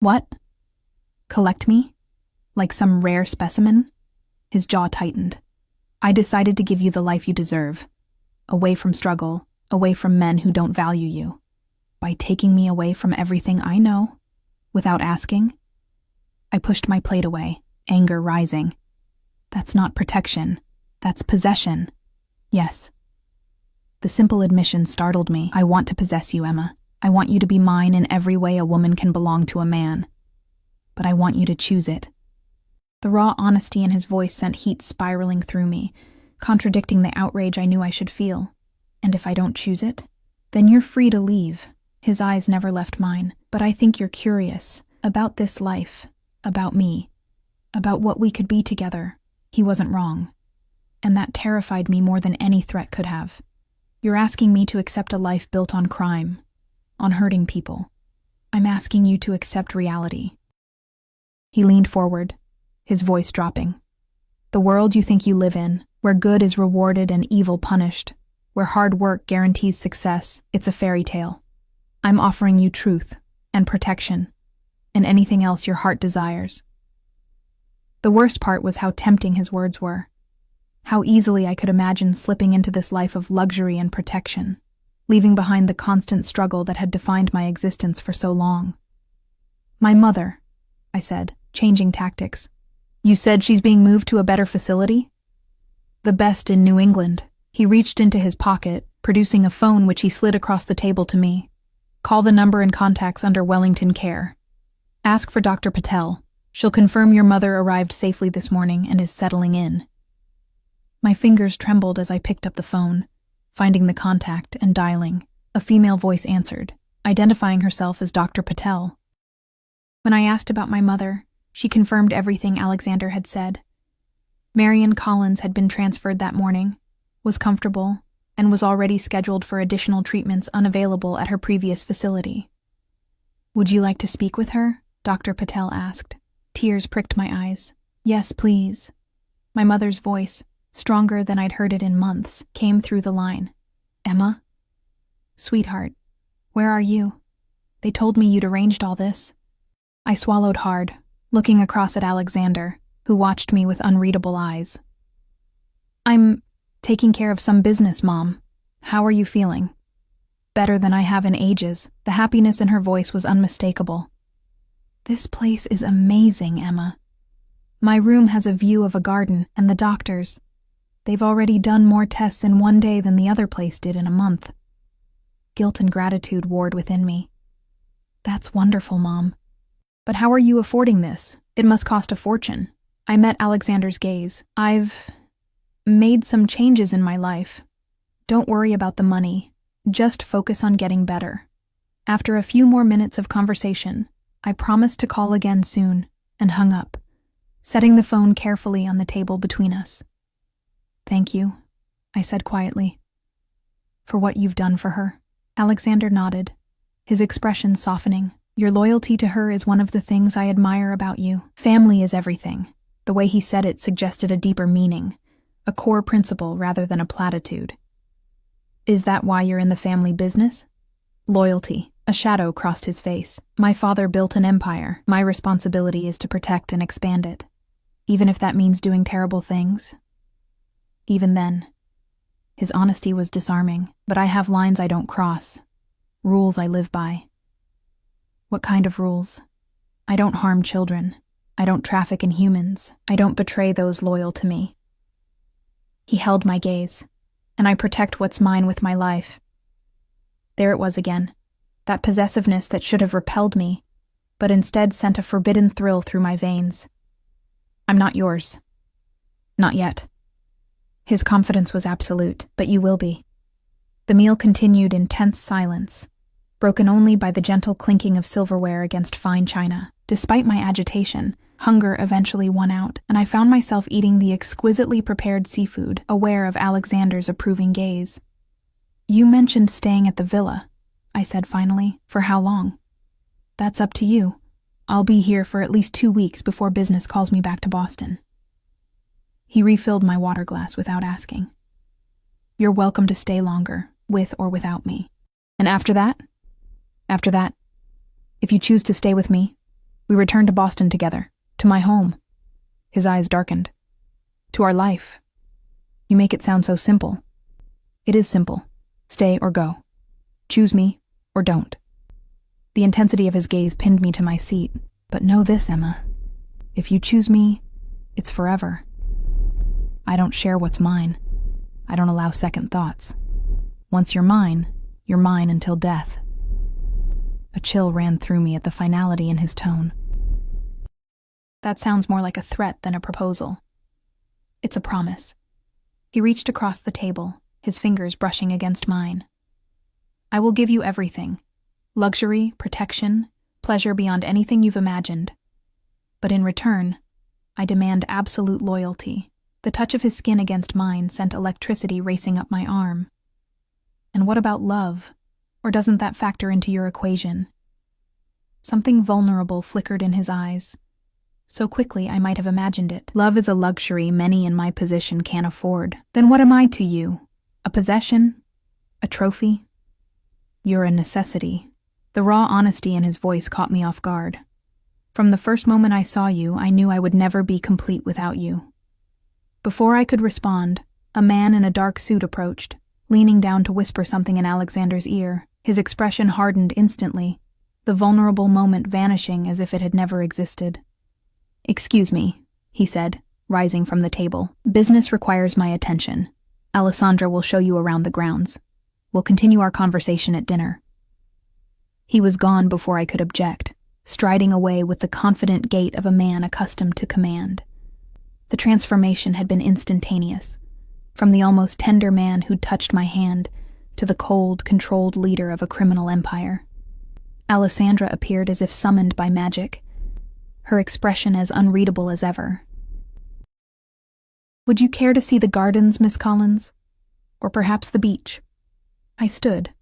"What? Collect me? Like some rare specimen?" His jaw tightened. "I decided to give you the life you deserve. Away from struggle, away from men who don't value you. By taking me away from everything I know, without asking." I pushed my plate away, anger rising. "That's not protection. That's possession." "Yes." The simple admission startled me. "I want to possess you, Emma. I want you to be mine in every way a woman can belong to a man. But I want you to choose it." The raw honesty in his voice sent heat spiraling through me, contradicting the outrage I knew I should feel. And if I don't choose it? Then you're free to leave. His eyes never left mine. But I think you're curious about this life, about me, about what we could be together. He wasn't wrong. And that terrified me more than any threat could have. You're asking me to accept a life built on crime, on hurting people. I'm asking you to accept reality. He leaned forward, his voice dropping. The world you think you live in, where good is rewarded and evil punished, where hard work guarantees success, it's a fairy tale. I'm offering you truth and protection and anything else your heart desires. The worst part was how tempting his words were. How easily I could imagine slipping into this life of luxury and protection, leaving behind the constant struggle that had defined my existence for so long. My mother, I said, changing tactics. You said she's being moved to a better facility? The best in New England. He reached into his pocket, producing a phone which he slid across the table to me. Call the number and contacts under Wellington Care. Ask for Dr. Patel. She'll confirm your mother arrived safely this morning and is settling in. My fingers trembled as I picked up the phone, finding the contact and dialing. A female voice answered, identifying herself as Dr. Patel. When I asked about my mother, she confirmed everything Alexander had said. Marion Collins had been transferred that morning, was comfortable, and was already scheduled for additional treatments unavailable at her previous facility. Would you like to speak with her? Dr. Patel asked. Tears pricked my eyes. Yes, please. My mother's voice, stronger than I'd heard it in months, came through the line. Emma? Sweetheart, where are you? They told me you'd arranged all this. I swallowed hard, looking across at Alexander, who watched me with unreadable eyes. I'm taking care of some business, Mom. How are you feeling? Better than I have in ages. The happiness in her voice was unmistakable. This place is amazing, Emma. My room has a view of a garden, and the doctors. They've already done more tests in one day than the other place did in a month. Guilt and gratitude warred within me. That's wonderful, Mom. But how are you affording this? It must cost a fortune. I met Alexander's gaze. I've made some changes in my life. Don't worry about the money. Just focus on getting better. After a few more minutes of conversation, I promised to call again soon and hung up, setting the phone carefully on the table between us. Thank you, I said quietly, for what you've done for her. Alexander nodded, his expression softening. Your loyalty to her is one of the things I admire about you. Family is everything. The way he said it suggested a deeper meaning, a core principle rather than a platitude. Is that why you're in the family business? Loyalty. A shadow crossed his face. My father built an empire. My responsibility is to protect and expand it, even if that means doing terrible things. Even then, his honesty was disarming, but I have lines I don't cross, rules I live by. What kind of rules? I don't harm children. I don't traffic in humans. I don't betray those loyal to me. He held my gaze, and I protect what's mine with my life. There it was again, that possessiveness that should have repelled me, but instead sent a forbidden thrill through my veins. I'm not yours. Not yet. His confidence was absolute, but you will be. The meal continued in tense silence, broken only by the gentle clinking of silverware against fine china. Despite my agitation, hunger eventually won out, and I found myself eating the exquisitely prepared seafood, aware of Alexander's approving gaze. You mentioned staying at the villa, I said finally. For how long? That's up to you. I'll be here for at least 2 weeks before business calls me back to Boston. He refilled my water glass without asking. You're welcome to stay longer, with or without me. And after that? After that, if you choose to stay with me, we return to Boston together, to my home. His eyes darkened. To our life. You make it sound so simple. It is simple. Stay or go. Choose me or don't. The intensity of his gaze pinned me to my seat. But know this, Emma. If you choose me, it's forever. I don't share what's mine. I don't allow second thoughts. Once you're mine until death. A chill ran through me at the finality in his tone. That sounds more like a threat than a proposal. It's a promise. He reached across the table, his fingers brushing against mine. I will give you everything. Luxury, protection, pleasure beyond anything you've imagined. But in return, I demand absolute loyalty. The touch of his skin against mine sent electricity racing up my arm. And what about love? Or doesn't that factor into your equation? Something vulnerable flickered in his eyes. So quickly I might have imagined it. Love is a luxury many in my position can't afford. Then what am I to you? A possession? A trophy? You're a necessity. The raw honesty in his voice caught me off guard. From the first moment I saw you, I knew I would never be complete without you. Before I could respond, a man in a dark suit approached, leaning down to whisper something in Alexander's ear. His expression hardened instantly, the vulnerable moment vanishing as if it had never existed. "Excuse me," he said, rising from the table. "Business requires my attention. Alessandra will show you around the grounds. We'll continue our conversation at dinner." He was gone before I could object, striding away with the confident gait of a man accustomed to command. The transformation had been instantaneous, from the almost tender man who'd touched my hand to the cold, controlled leader of a criminal empire. Alessandra appeared as if summoned by magic, her expression as unreadable as ever. "Would you care to see the gardens, Miss Collins? Or perhaps the beach?" I stood,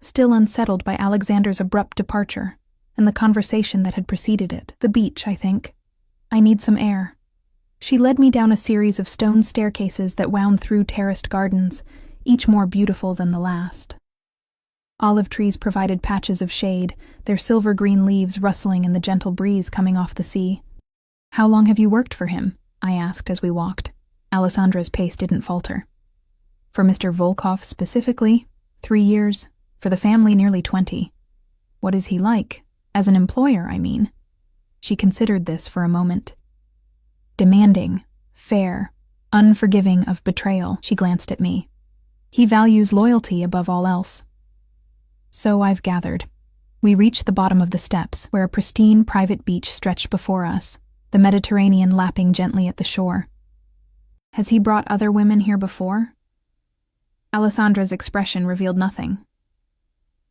still unsettled by Alexander's abrupt departure and the conversation that had preceded it. "The beach, I think. I need some air." She led me down a series of stone staircases that wound through terraced gardens, each more beautiful than the last. Olive trees provided patches of shade, their silver-green leaves rustling in the gentle breeze coming off the sea. "How long have you worked for him?" I asked as we walked. Alessandra's pace didn't falter. "For Mr. Volkov specifically, 3 years. For the family, nearly 20. What is he like? As an employer, I mean." She considered this for a moment. "Demanding, fair, unforgiving of betrayal," she glanced at me. "He values loyalty above all else." So I've gathered. We reached the bottom of the steps, where a pristine private beach stretched before us, the Mediterranean lapping gently at the shore. "Has he brought other women here before?" Alessandra's expression revealed nothing.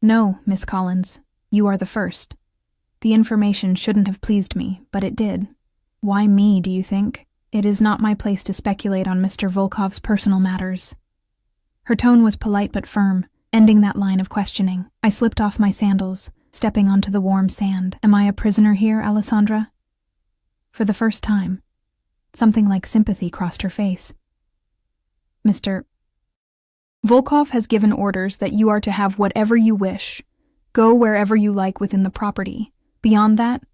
"No, Miss Collins, you are the first. The information shouldn't have pleased me, but it did. Why me, do you think? It is not my place to speculate on Mr. Volkov's personal matters." Her tone was polite but firm, ending that line of questioning. I slipped off my sandals, stepping onto the warm sand. "Am I a prisoner here, Alessandra?" For the first time, something like sympathy crossed her face. "Mr. Volkov has given orders that you are to have whatever you wish. Go wherever you like within the property. Beyond that,"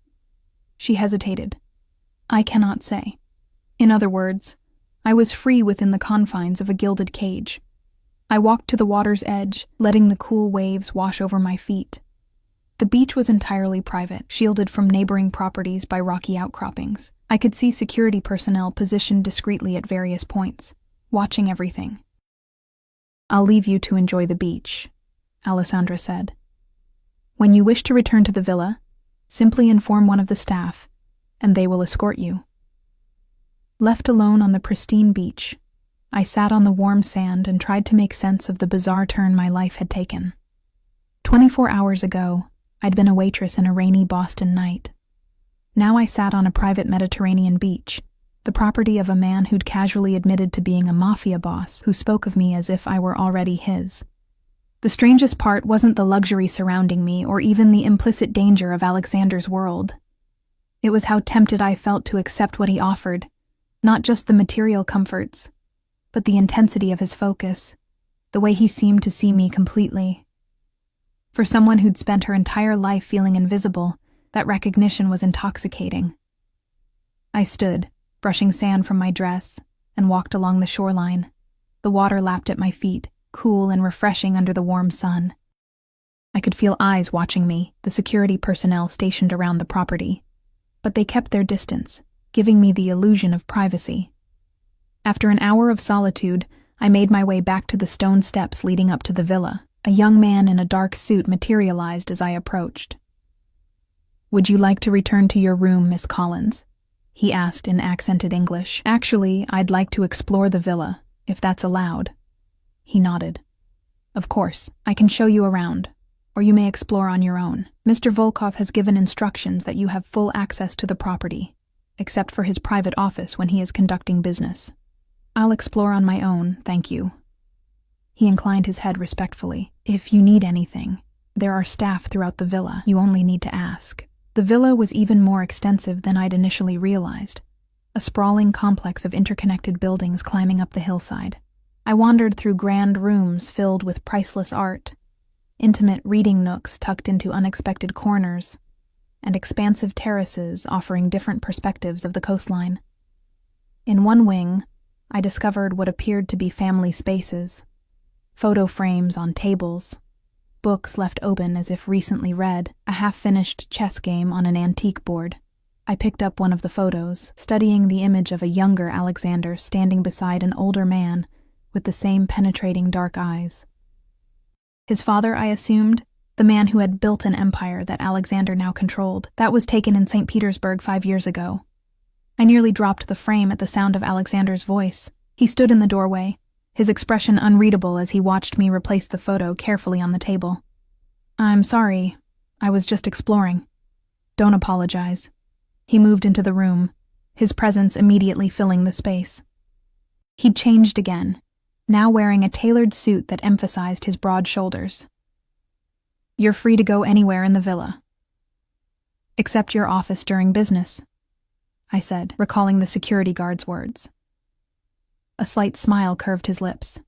she hesitated, "I cannot say. In other words, I was free within the confines of a gilded cage. I walked to the water's edge, letting the cool waves wash over my feet. The beach was entirely private, shielded from neighboring properties by rocky outcroppings. I could see security personnel positioned discreetly at various points, watching everything. "I'll leave you to enjoy the beach," Alessandra said. "When you wish to return to the villa, simply inform one of the staff, and they will escort you." Left alone on the pristine beach, I sat on the warm sand and tried to make sense of the bizarre turn my life had taken. 24 hours ago, I'd been a waitress in a rainy Boston night. Now I sat on a private Mediterranean beach, the property of a man who'd casually admitted to being a mafia boss who spoke of me as if I were already his. The strangest part wasn't the luxury surrounding me or even the implicit danger of Alexander's world. It was how tempted I felt to accept what he offered, not just the material comforts, but the intensity of his focus, the way he seemed to see me completely. For someone who'd spent her entire life feeling invisible, that recognition was intoxicating. I stood, brushing sand from my dress, and walked along the shoreline. The water lapped at my feet, cool and refreshing under the warm sun. I could feel eyes watching me, the security personnel stationed around the property. But they kept their distance, giving me the illusion of privacy. After an hour of solitude, I made my way back to the stone steps leading up to the villa. A young man in a dark suit materialized as I approached. "Would you like to return to your room, Miss Collins?" he asked in accented English. Actually, I'd like to explore the villa, if that's allowed. He nodded. Of course, I can show you around, or you may explore on your own. Mr. Volkov has given instructions that you have full access to the property, except for his private office when he is conducting business. I'll explore on my own, thank you. He inclined his head respectfully. If you need anything, there are staff throughout the villa. You only need to ask. The villa was even more extensive than I'd initially realized, a sprawling complex of interconnected buildings climbing up the hillside. I wandered through grand rooms filled with priceless art, intimate reading nooks tucked into unexpected corners, and expansive terraces offering different perspectives of the coastline. In one wing, I discovered what appeared to be family spaces, photo frames on tables, books left open as if recently read, a half-finished chess game on an antique board. I picked up one of the photos, studying the image of a younger Alexander standing beside an older man with the same penetrating dark eyes. His father, I assumed, the man who had built an empire that Alexander now controlled. That was taken in St. Petersburg 5 years ago. I nearly dropped the frame at the sound of Alexander's voice. He stood in the doorway, his expression unreadable as he watched me replace the photo carefully on the table. I'm sorry, I was just exploring. Don't apologize. He moved into the room, his presence immediately filling the space. He'd changed again, now wearing a tailored suit that emphasized his broad shoulders. You're free to go anywhere in the villa. Except your office during business, I said, recalling the security guard's words. A slight smile curved his lips.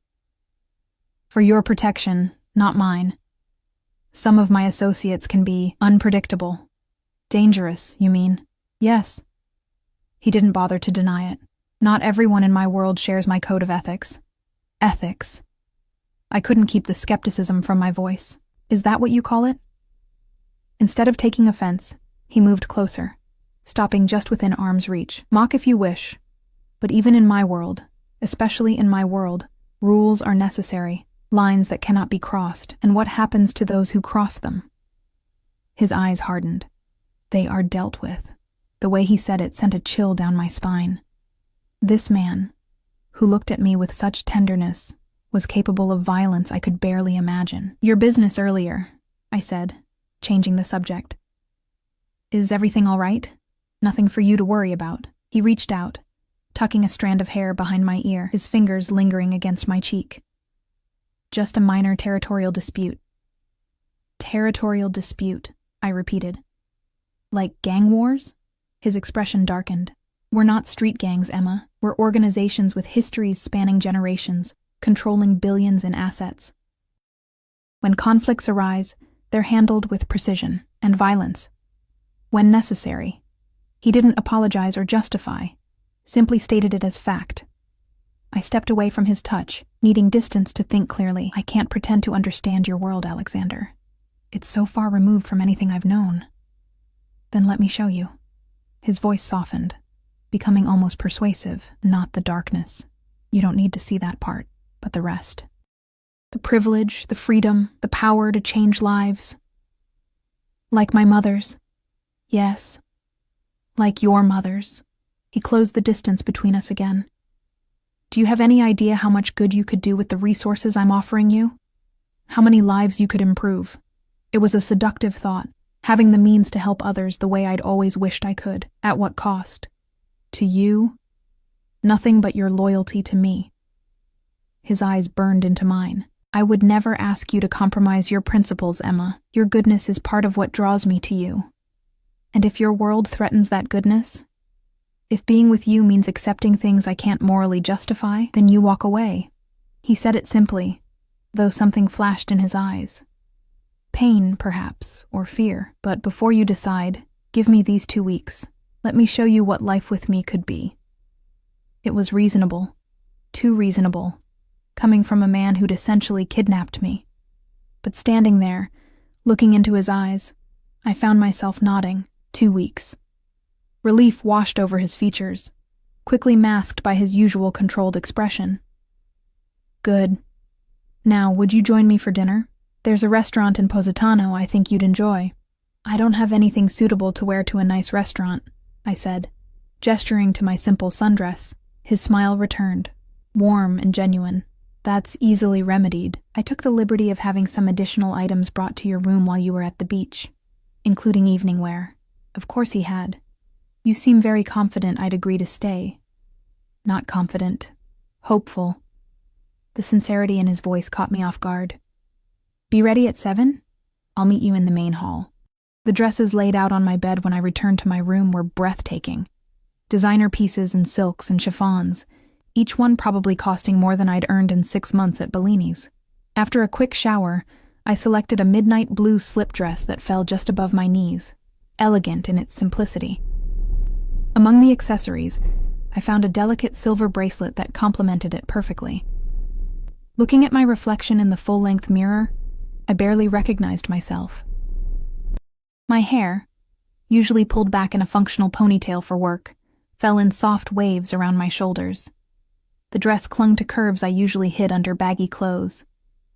For your protection, not mine. Some of my associates can be unpredictable. Dangerous, you mean? Yes. He didn't bother to deny it. Not everyone in my world shares my code of ethics. Ethics. I couldn't keep the skepticism from my voice. Is that what you call it? Instead of taking offense, he moved closer, stopping just within arm's reach. Mock if you wish, but even in my world, especially in my world, rules are necessary, lines that cannot be crossed, and what happens to those who cross them? His eyes hardened. They are dealt with. The way he said it sent a chill down my spine. This man, who looked at me with such tenderness, was capable of violence I could barely imagine. Your business earlier, I said, changing the subject. Is everything all right? Nothing for you to worry about. He reached out, tucking a strand of hair behind my ear, his fingers lingering against my cheek. Just a minor territorial dispute. Territorial dispute, I repeated. Like gang wars? His expression darkened. We're not street gangs, Emma. We're organizations with histories spanning generations, controlling billions in assets. When conflicts arise, they're handled with precision and violence. When necessary. He didn't apologize or justify, simply stated it as fact. I stepped away from his touch, needing distance to think clearly. I can't pretend to understand your world, Alexander. It's so far removed from anything I've known. Then let me show you. His voice softened, becoming almost persuasive, not the darkness. You don't need to see that part, but the rest. The privilege, the freedom, the power to change lives. Like my mother's. Yes. Like your mother's. He closed the distance between us again. Do you have any idea how much good you could do with the resources I'm offering you? How many lives you could improve? It was a seductive thought, having the means to help others the way I'd always wished I could. At what cost? To you? Nothing but your loyalty to me. His eyes burned into mine. I would never ask you to compromise your principles, Emma. Your goodness is part of what draws me to you. And if your world threatens that goodness, if being with you means accepting things I can't morally justify, then you walk away. He said it simply, though something flashed in his eyes. Pain, perhaps, or fear. But before you decide, give me these 2 weeks. Let me show you what life with me could be. It was reasonable. Too reasonable. Coming from a man who'd essentially kidnapped me. But standing there, looking into his eyes, I found myself nodding. 2 weeks. Relief washed over his features, quickly masked by his usual controlled expression. Good. Now, would you join me for dinner? There's a restaurant in Positano I think you'd enjoy. I don't have anything suitable to wear to a nice restaurant, I said, Gesturing to my simple sundress, his smile returned, warm and genuine. That's easily remedied. I took the liberty of having some additional items brought to your room while you were at the beach, including evening wear. Of course he had. You seem very confident I'd agree to stay. Not confident. Hopeful. The sincerity in his voice caught me off guard. Be ready at 7? I'll meet you in the main hall. The dresses laid out on my bed when I returned to my room were breathtaking. Designer pieces in silks and chiffons, each one probably costing more than I'd earned in 6 months at Bellini's. After a quick shower, I selected a midnight blue slip dress that fell just above my knees, elegant in its simplicity. Among the accessories, I found a delicate silver bracelet that complemented it perfectly. Looking at my reflection in the full-length mirror, I barely recognized myself. My hair, usually pulled back in a functional ponytail for work, fell in soft waves around my shoulders. The dress clung to curves I usually hid under baggy clothes.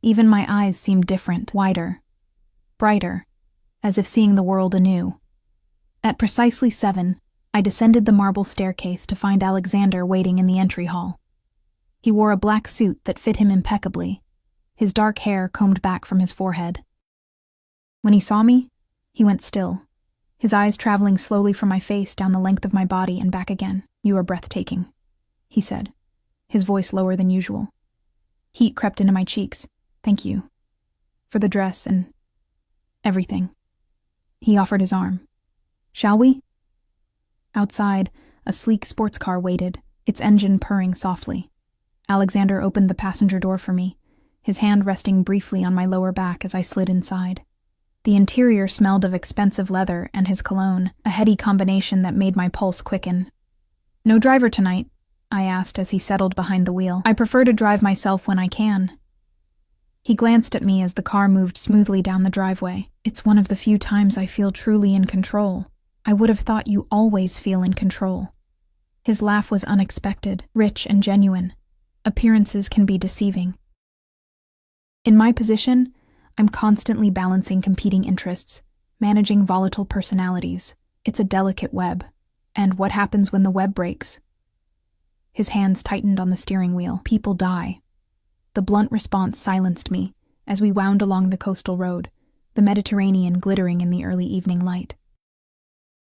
Even my eyes seemed different, wider, brighter, as if seeing the world anew. At precisely 7, I descended the marble staircase to find Alexander waiting in the entry hall. He wore a black suit that fit him impeccably, his dark hair combed back from his forehead. When he saw me, he went still, his eyes traveling slowly from my face down the length of my body and back again. You are breathtaking, he said, his voice lower than usual. Heat crept into my cheeks. Thank you. For the dress and everything. He offered his arm. Shall we? Outside, a sleek sports car waited, its engine purring softly. Alexander opened the passenger door for me, his hand resting briefly on my lower back as I slid inside. The interior smelled of expensive leather and his cologne, a heady combination that made my pulse quicken. No driver tonight? I asked as he settled behind the wheel. I prefer to drive myself when I can. He glanced at me as the car moved smoothly down the driveway. It's one of the few times I feel truly in control. I would have thought you always feel in control. His laugh was unexpected, rich and genuine. Appearances can be deceiving. In my position, I'm constantly balancing competing interests, managing volatile personalities. It's a delicate web. And what happens when the web breaks? His hands tightened on the steering wheel. People die. The blunt response silenced me as we wound along the coastal road, the Mediterranean glittering in the early evening light.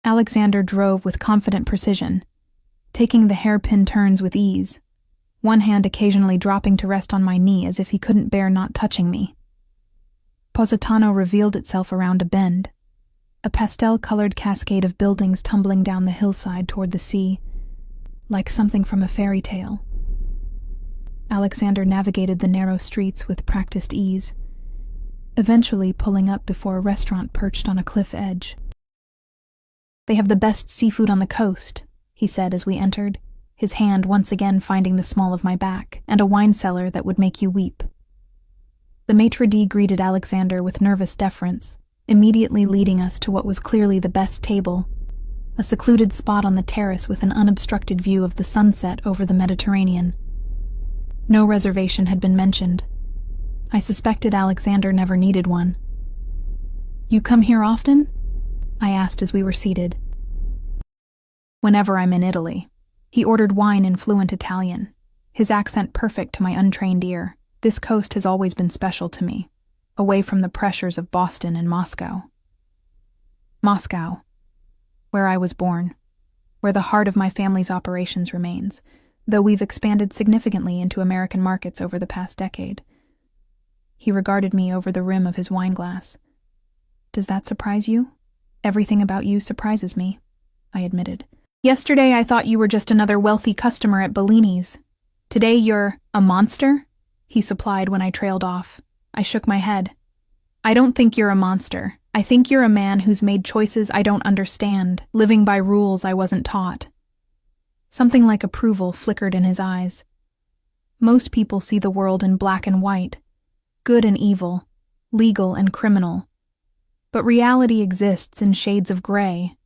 Alexander drove with confident precision, taking the hairpin turns with ease, one hand occasionally dropping to rest on my knee as if he couldn't bear not touching me. Positano revealed itself around a bend, a pastel-colored cascade of buildings tumbling down the hillside toward the sea, like something from a fairy tale. Alexander navigated the narrow streets with practiced ease, eventually pulling up before a restaurant perched on a cliff edge. They have the best seafood on the coast, he said as we entered, his hand once again finding the small of my back, and a wine cellar that would make you weep. The maitre d' greeted Alexander with nervous deference, immediately leading us to what was clearly the best table, a secluded spot on the terrace with an unobstructed view of the sunset over the Mediterranean. No reservation had been mentioned. I suspected Alexander never needed one. You come here often? I asked as we were seated. Whenever I'm in Italy. He ordered wine in fluent Italian, his accent perfect to my untrained ear. This coast has always been special to me, away from the pressures of Boston and Moscow. Moscow, where I was born, where the heart of my family's operations remains, though we've expanded significantly into American markets over the past decade. He regarded me over the rim of his wineglass. Does that surprise you? Everything about you surprises me, I admitted. Yesterday I thought you were just another wealthy customer at Bellini's. Today you're a monster? He supplied when I trailed off. I shook my head. I don't think you're a monster. I think you're a man who's made choices I don't understand, living by rules I wasn't taught. Something like approval flickered in his eyes. Most people see the world in black and white, good and evil, legal and criminal. But reality exists in shades of gray.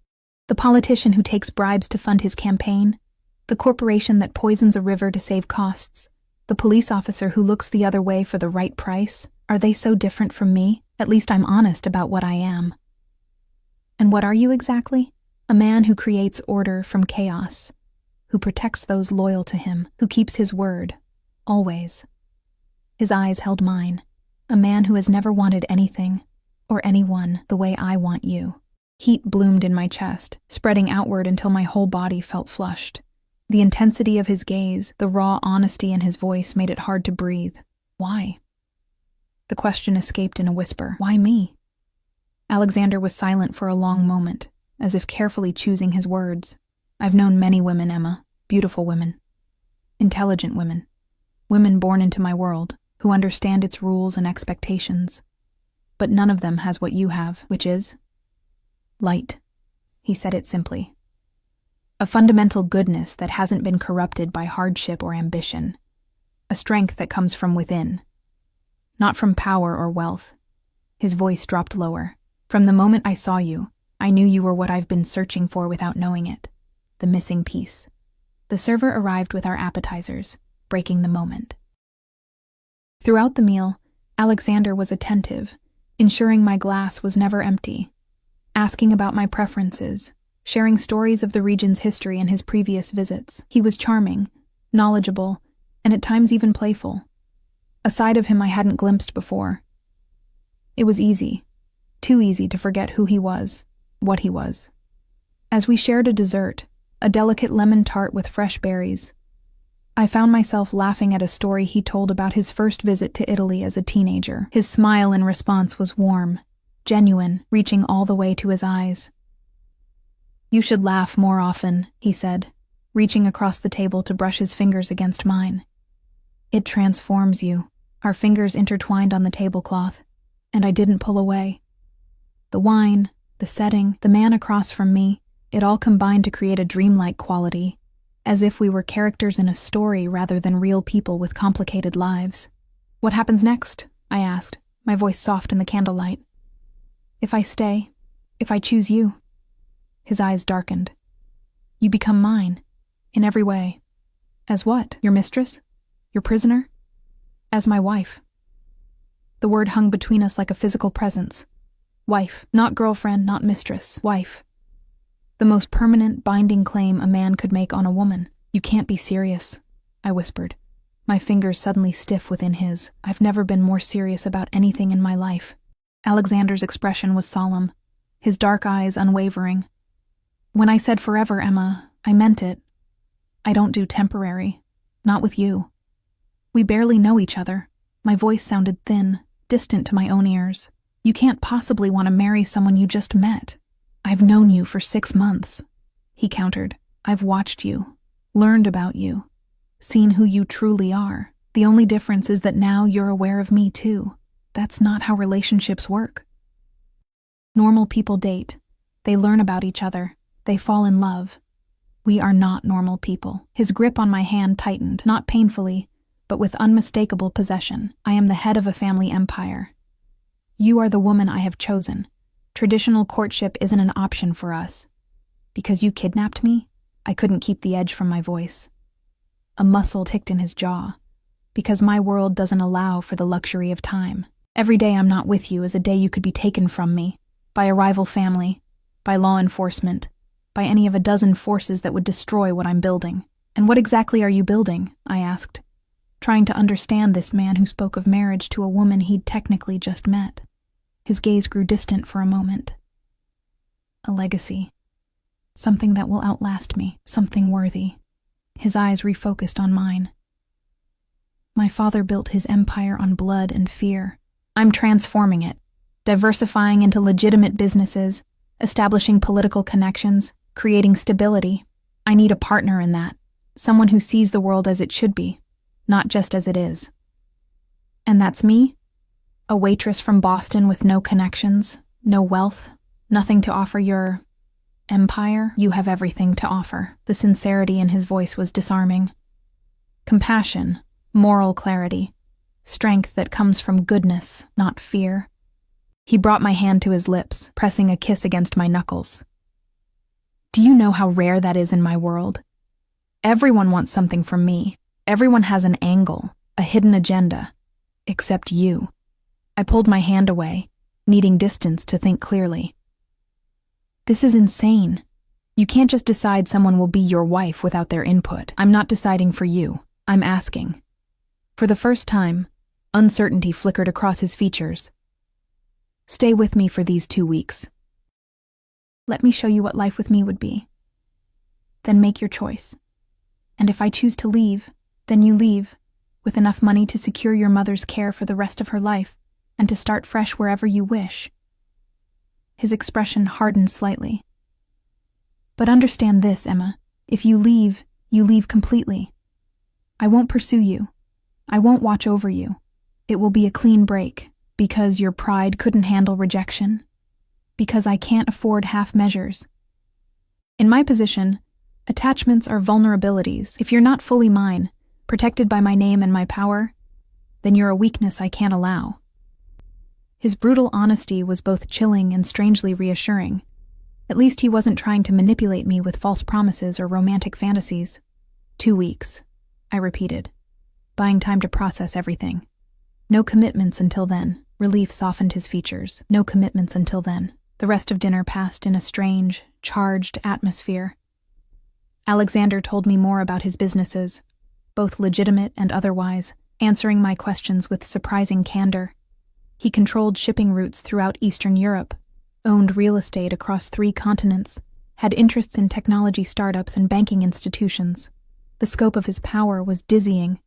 The politician who takes bribes to fund his campaign, the corporation that poisons a river to save costs, the police officer who looks the other way for the right price, are they so different from me? At least I'm honest about what I am. And what are you exactly? A man who creates order from chaos, who protects those loyal to him, who keeps his word, always. His eyes held mine. A man who has never wanted anything or anyone the way I want you. Heat bloomed in my chest, spreading outward until my whole body felt flushed. The intensity of his gaze, the raw honesty in his voice made it hard to breathe. Why? The question escaped in a whisper. Why me? Alexander was silent for a long moment, as if carefully choosing his words. I've known many women, Emma, beautiful women, intelligent women, women born into my world, who understand its rules and expectations. But none of them has what you have, which is light. He said it simply. A fundamental goodness that hasn't been corrupted by hardship or ambition. A strength that comes from within, not from power or wealth. His voice dropped lower. From the moment I saw you, I knew you were what I've been searching for without knowing it. The missing piece. The server arrived with our appetizers, breaking the moment. Throughout the meal, Alexander was attentive, ensuring my glass was never empty, asking about my preferences, sharing stories of the region's history and his previous visits. He was charming, knowledgeable, and at times even playful. A side of him I hadn't glimpsed before. It was easy, too easy to forget who he was, what he was. As we shared a dessert, a delicate lemon tart with fresh berries, I found myself laughing at a story he told about his first visit to Italy as a teenager. His smile in response was warm, genuine, reaching all the way to his eyes. You should laugh more often, he said, reaching across the table to brush his fingers against mine. It transforms you. Our fingers intertwined on the tablecloth, and I didn't pull away. The wine, the setting, the man across from me, it all combined to create a dreamlike quality, as if we were characters in a story rather than real people with complicated lives. What happens next? I asked, my voice soft in the candlelight. If I stay, if I choose you. His eyes darkened. You become mine, in every way. As what? Your mistress? Your prisoner? As my wife. The word hung between us like a physical presence. Wife, not girlfriend, not mistress, wife. The most permanent, binding claim a man could make on a woman. You can't be serious, I whispered, my fingers suddenly stiff within his. I've never been more serious about anything in my life. Alexander's expression was solemn, his dark eyes unwavering. When I said forever, Emma, I meant it. I don't do temporary, not with you. We barely know each other. My voice sounded thin, distant to my own ears. You can't possibly want to marry someone you just met. I've known you for 6 months, he countered. I've watched you, learned about you, seen who you truly are. The only difference is that now you're aware of me too. That's not how relationships work. Normal people date. They learn about each other. They fall in love. We are not normal people. His grip on my hand tightened, not painfully, but with unmistakable possession. I am the head of a family empire. You are the woman I have chosen. Traditional courtship isn't an option for us. Because you kidnapped me, I couldn't keep the edge from my voice. A muscle ticked in his jaw. Because my world doesn't allow for the luxury of time. Every day I'm not with you is a day you could be taken from me, by a rival family, by law enforcement, by any of a dozen forces that would destroy what I'm building. And what exactly are you building? I asked, trying to understand this man who spoke of marriage to a woman he'd technically just met. His gaze grew distant for a moment. A legacy. Something that will outlast me, something worthy. His eyes refocused on mine. My father built his empire on blood and fear. I'm transforming it, diversifying into legitimate businesses, establishing political connections, creating stability. I need a partner in that, someone who sees the world as it should be, not just as it is. And that's me? A waitress from Boston with no connections, no wealth, nothing to offer your empire? You have everything to offer. The sincerity in his voice was disarming. Compassion, moral clarity, strength that comes from goodness, not fear. He brought my hand to his lips, pressing a kiss against my knuckles. Do you know how rare that is in my world? Everyone wants something from me. Everyone has an angle, a hidden agenda, except you. I pulled my hand away, needing distance to think clearly. This is insane. You can't just decide someone will be your wife without their input. I'm not deciding for you. I'm asking. For the first time, uncertainty flickered across his features. Stay with me for these 2 weeks. Let me show you what life with me would be. Then make your choice. And if I choose to leave, then you leave, with enough money to secure your mother's care for the rest of her life and to start fresh wherever you wish. His expression hardened slightly. But understand this, Emma. If you leave completely. I won't pursue you. I won't watch over you. It will be a clean break, because your pride couldn't handle rejection. Because I can't afford half measures. In my position, attachments are vulnerabilities. If you're not fully mine, protected by my name and my power, then you're a weakness I can't allow. His brutal honesty was both chilling and strangely reassuring. At least he wasn't trying to manipulate me with false promises or romantic fantasies. 2 weeks, I repeated, buying time to process everything. No commitments until then. Relief softened his features. No commitments until then. The rest of dinner passed in a strange, charged atmosphere. Alexander told me more about his businesses, both legitimate and otherwise, answering my questions with surprising candor. He controlled shipping routes throughout Eastern Europe, owned real estate across 3 continents, had interests in technology startups and banking institutions. The scope of his power was dizzying.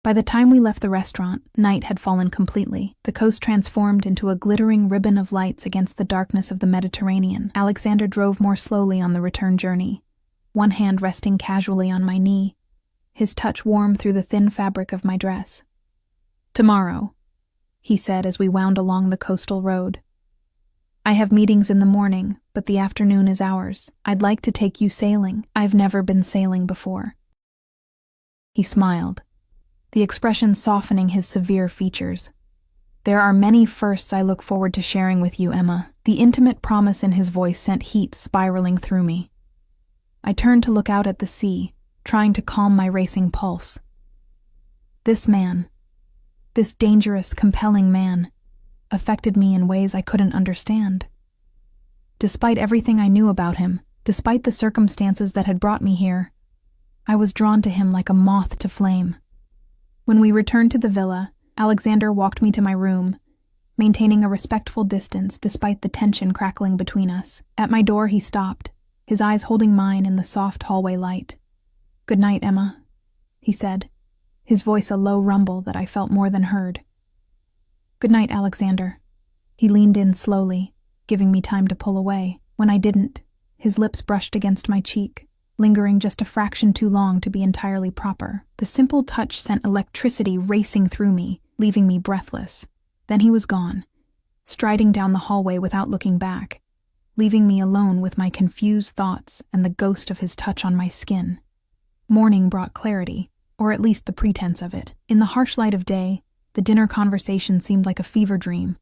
By the time we left the restaurant, night had fallen completely. The coast transformed into a glittering ribbon of lights against the darkness of the Mediterranean. Alexander drove more slowly on the return journey, one hand resting casually on my knee, his touch warm through the thin fabric of my dress. Tomorrow, he said as we wound along the coastal road. I have meetings in the morning, but the afternoon is ours. I'd like to take you sailing. I've never been sailing before. He smiled, the expression softening his severe features. There are many firsts I look forward to sharing with you, Emma. The intimate promise in his voice sent heat spiraling through me. I turned to look out at the sea, trying to calm my racing pulse. This man, this dangerous, compelling man, affected me in ways I couldn't understand. Despite everything I knew about him, despite the circumstances that had brought me here, I was drawn to him like a moth to flame. When we returned to the villa, Alexander walked me to my room, maintaining a respectful distance despite the tension crackling between us. At my door he stopped, his eyes holding mine in the soft hallway light. "Good night, Emma," he said, his voice a low rumble that I felt more than heard. "Good night, Alexander." He leaned in slowly, giving me time to pull away. When I didn't, his lips brushed against my cheek, lingering just a fraction too long to be entirely proper. The simple touch sent electricity racing through me, leaving me breathless. Then he was gone, striding down the hallway without looking back, leaving me alone with my confused thoughts and the ghost of his touch on my skin. Morning brought clarity, or at least the pretense of it. In the harsh light of day, the dinner conversation seemed like a fever dream.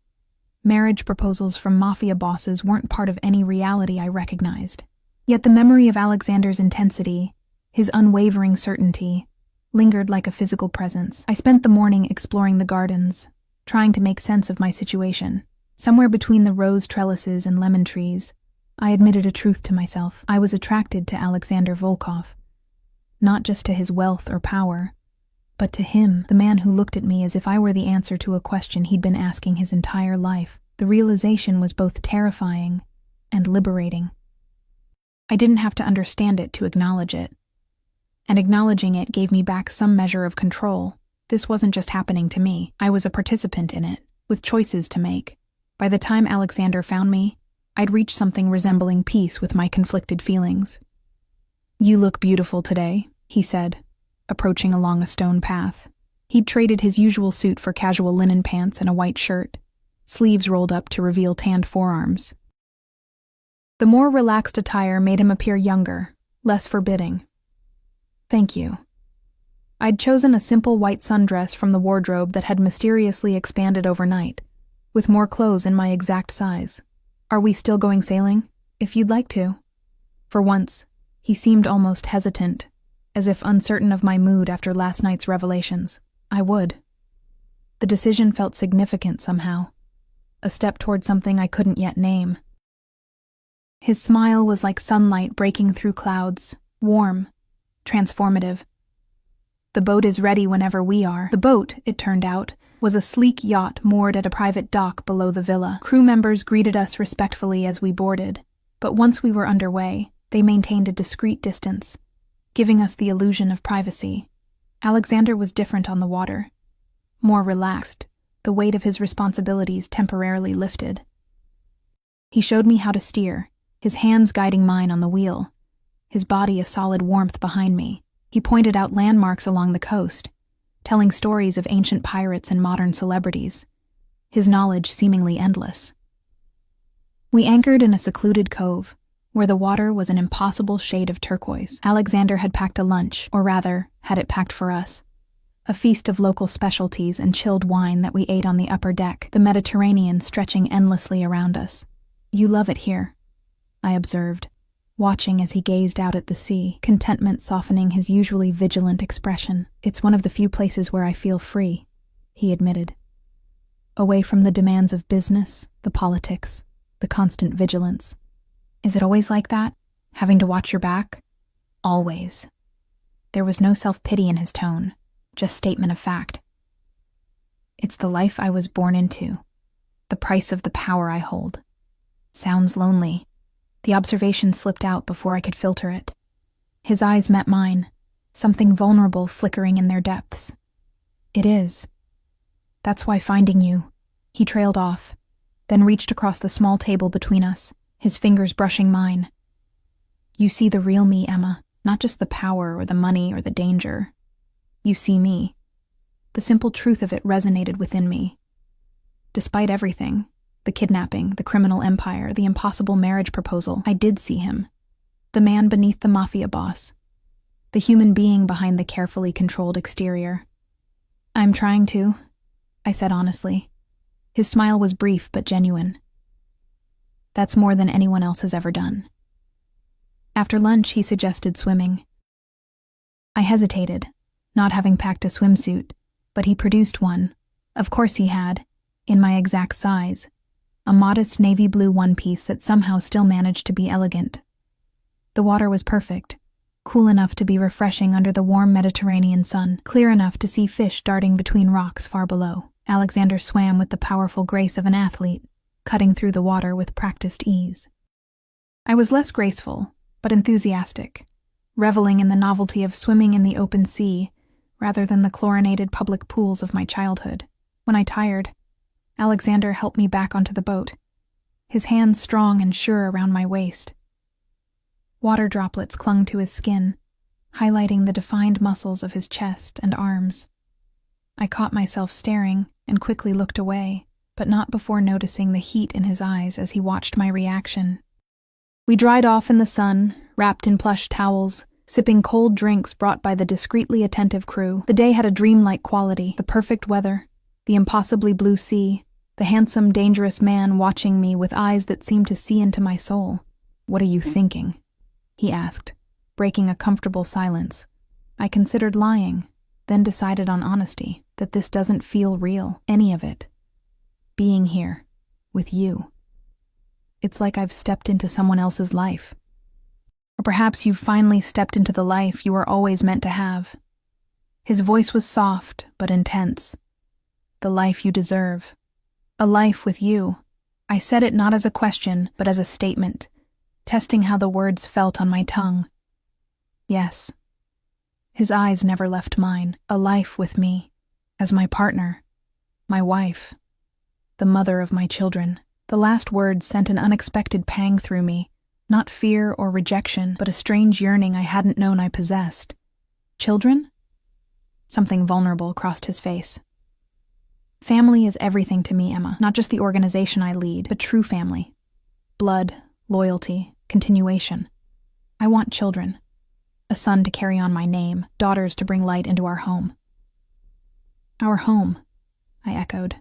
Marriage proposals from mafia bosses weren't part of any reality I recognized. Yet the memory of Alexander's intensity, his unwavering certainty, lingered like a physical presence. I spent the morning exploring the gardens, trying to make sense of my situation. Somewhere between the rose trellises and lemon trees, I admitted a truth to myself. I was attracted to Alexander Volkov. Not just to his wealth or power, but to him, the man who looked at me as if I were the answer to a question he'd been asking his entire life. The realization was both terrifying and liberating. I didn't have to understand it to acknowledge it. And acknowledging it gave me back some measure of control. This wasn't just happening to me. I was a participant in it, with choices to make. By the time Alexander found me, I'd reached something resembling peace with my conflicted feelings. "You look beautiful today," he said, approaching along a stone path. He'd traded his usual suit for casual linen pants and a white shirt, sleeves rolled up to reveal tanned forearms. The more relaxed attire made him appear younger, less forbidding. "Thank you." I'd chosen a simple white sundress from the wardrobe that had mysteriously expanded overnight, with more clothes in my exact size. "Are we still going sailing?" "If you'd like to." For once, he seemed almost hesitant, as if uncertain of my mood after last night's revelations. I would. The decision felt significant somehow, a step toward something I couldn't yet name. His smile was like sunlight breaking through clouds, warm, transformative. The boat is ready whenever we are. The boat, it turned out, was a sleek yacht moored at a private dock below the villa. Crew members greeted us respectfully as we boarded, but once we were underway, they maintained a discreet distance, giving us the illusion of privacy. Alexander was different on the water. More relaxed, the weight of his responsibilities temporarily lifted. He showed me how to steer, his hands guiding mine on the wheel, his body a solid warmth behind me. He pointed out landmarks along the coast, telling stories of ancient pirates and modern celebrities, his knowledge seemingly endless. We anchored in a secluded cove, where the water was an impossible shade of turquoise. Alexander had packed a lunch, or rather, had it packed for us. A feast of local specialties and chilled wine that we ate on the upper deck, the Mediterranean stretching endlessly around us. "You love it here," I observed, watching as he gazed out at the sea, contentment softening his usually vigilant expression. "It's one of the few places where I feel free," he admitted. "Away from the demands of business, the politics, the constant vigilance." "Is it always like that? Having to watch your back?" "Always." There was no self-pity in his tone, just statement of fact. "It's the life I was born into, the price of the power I hold." Sounds lonely. The observation slipped out before I could filter it. His eyes met mine, something vulnerable flickering in their depths. "It is. That's why finding you." He trailed off, then reached across the small table between us, his fingers brushing mine. "You see the real me, Emma, not just the power or the money or the danger. You see me." The simple truth of it resonated within me. Despite everything, the kidnapping, the criminal empire, the impossible marriage proposal, I did see him. The man beneath the mafia boss. The human being behind the carefully controlled exterior. "I'm trying to," I said honestly. His smile was brief but genuine. "That's more than anyone else has ever done." After lunch, he suggested swimming. I hesitated, not having packed a swimsuit, but he produced one. Of course he had, in my exact size. A modest navy blue one-piece that somehow still managed to be elegant. The water was perfect, cool enough to be refreshing under the warm Mediterranean sun, clear enough to see fish darting between rocks far below. Alexander swam with the powerful grace of an athlete, cutting through the water with practiced ease. I was less graceful, but enthusiastic, reveling in the novelty of swimming in the open sea rather than the chlorinated public pools of my childhood. When I tired, Alexander helped me back onto the boat, his hands strong and sure around my waist. Water droplets clung to his skin, highlighting the defined muscles of his chest and arms. I caught myself staring and quickly looked away, but not before noticing the heat in his eyes as he watched my reaction. We dried off in the sun, wrapped in plush towels, sipping cold drinks brought by the discreetly attentive crew. The day had a dreamlike quality, the perfect weather, the impossibly blue sea, the handsome, dangerous man watching me with eyes that seemed to see into my soul. "What are you thinking?" he asked, breaking a comfortable silence. I considered lying, then decided on honesty, that this doesn't feel real, any of it. Being here, with you. It's like I've stepped into someone else's life. Or perhaps you've finally stepped into the life you were always meant to have. His voice was soft, but intense. The life you deserve. A life with you. I said it not as a question, but as a statement, testing how the words felt on my tongue. Yes. His eyes never left mine. A life with me, as my partner, my wife, the mother of my children. The last words sent an unexpected pang through me, not fear or rejection, but a strange yearning I hadn't known I possessed. Children? Something vulnerable crossed his face. Family is everything to me, Emma, not just the organization I lead, but true family. Blood, loyalty, continuation. I want children. A son to carry on my name, daughters to bring light into our home. Our home, I echoed,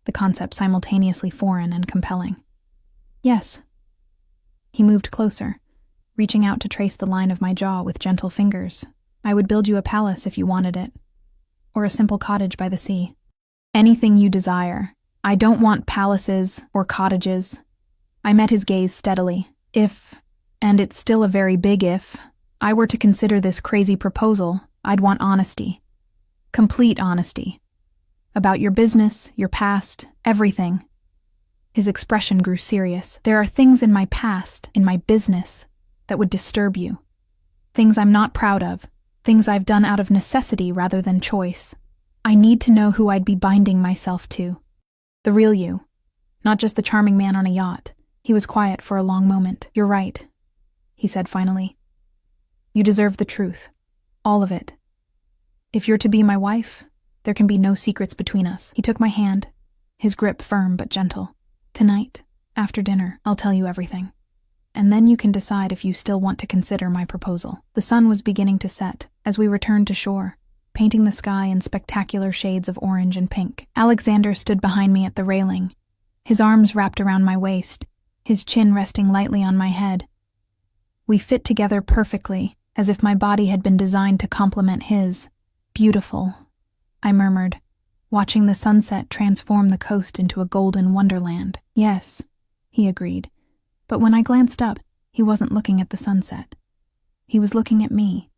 the concept simultaneously foreign and compelling. Yes. He moved closer, reaching out to trace the line of my jaw with gentle fingers. I would build you a palace if you wanted it, or a simple cottage by the sea. Anything you desire. I don't want palaces or cottages. I met his gaze steadily, If, and it's still a very big if, I were to consider this crazy proposal, I'd want honesty. Complete honesty. About your business, your past, everything. His expression grew serious. There are things in my past, in my business, that would disturb you. Things I'm not proud of. Things I've done out of necessity rather than choice. I need to know who I'd be binding myself to. The real you. Not just the charming man on a yacht. He was quiet for a long moment. You're right, he said finally. You deserve the truth. All of it. If you're to be my wife, there can be no secrets between us. He took my hand, his grip firm but gentle. Tonight, after dinner, I'll tell you everything. And then you can decide if you still want to consider my proposal. The sun was beginning to set as we returned to shore, painting the sky in spectacular shades of orange and pink. Alexander stood behind me at the railing, his arms wrapped around my waist, his chin resting lightly on my head. We fit together perfectly, as if my body had been designed to complement his. Beautiful, I murmured, watching the sunset transform the coast into a golden wonderland. Yes, he agreed. But when I glanced up, he wasn't looking at the sunset. He was looking at me.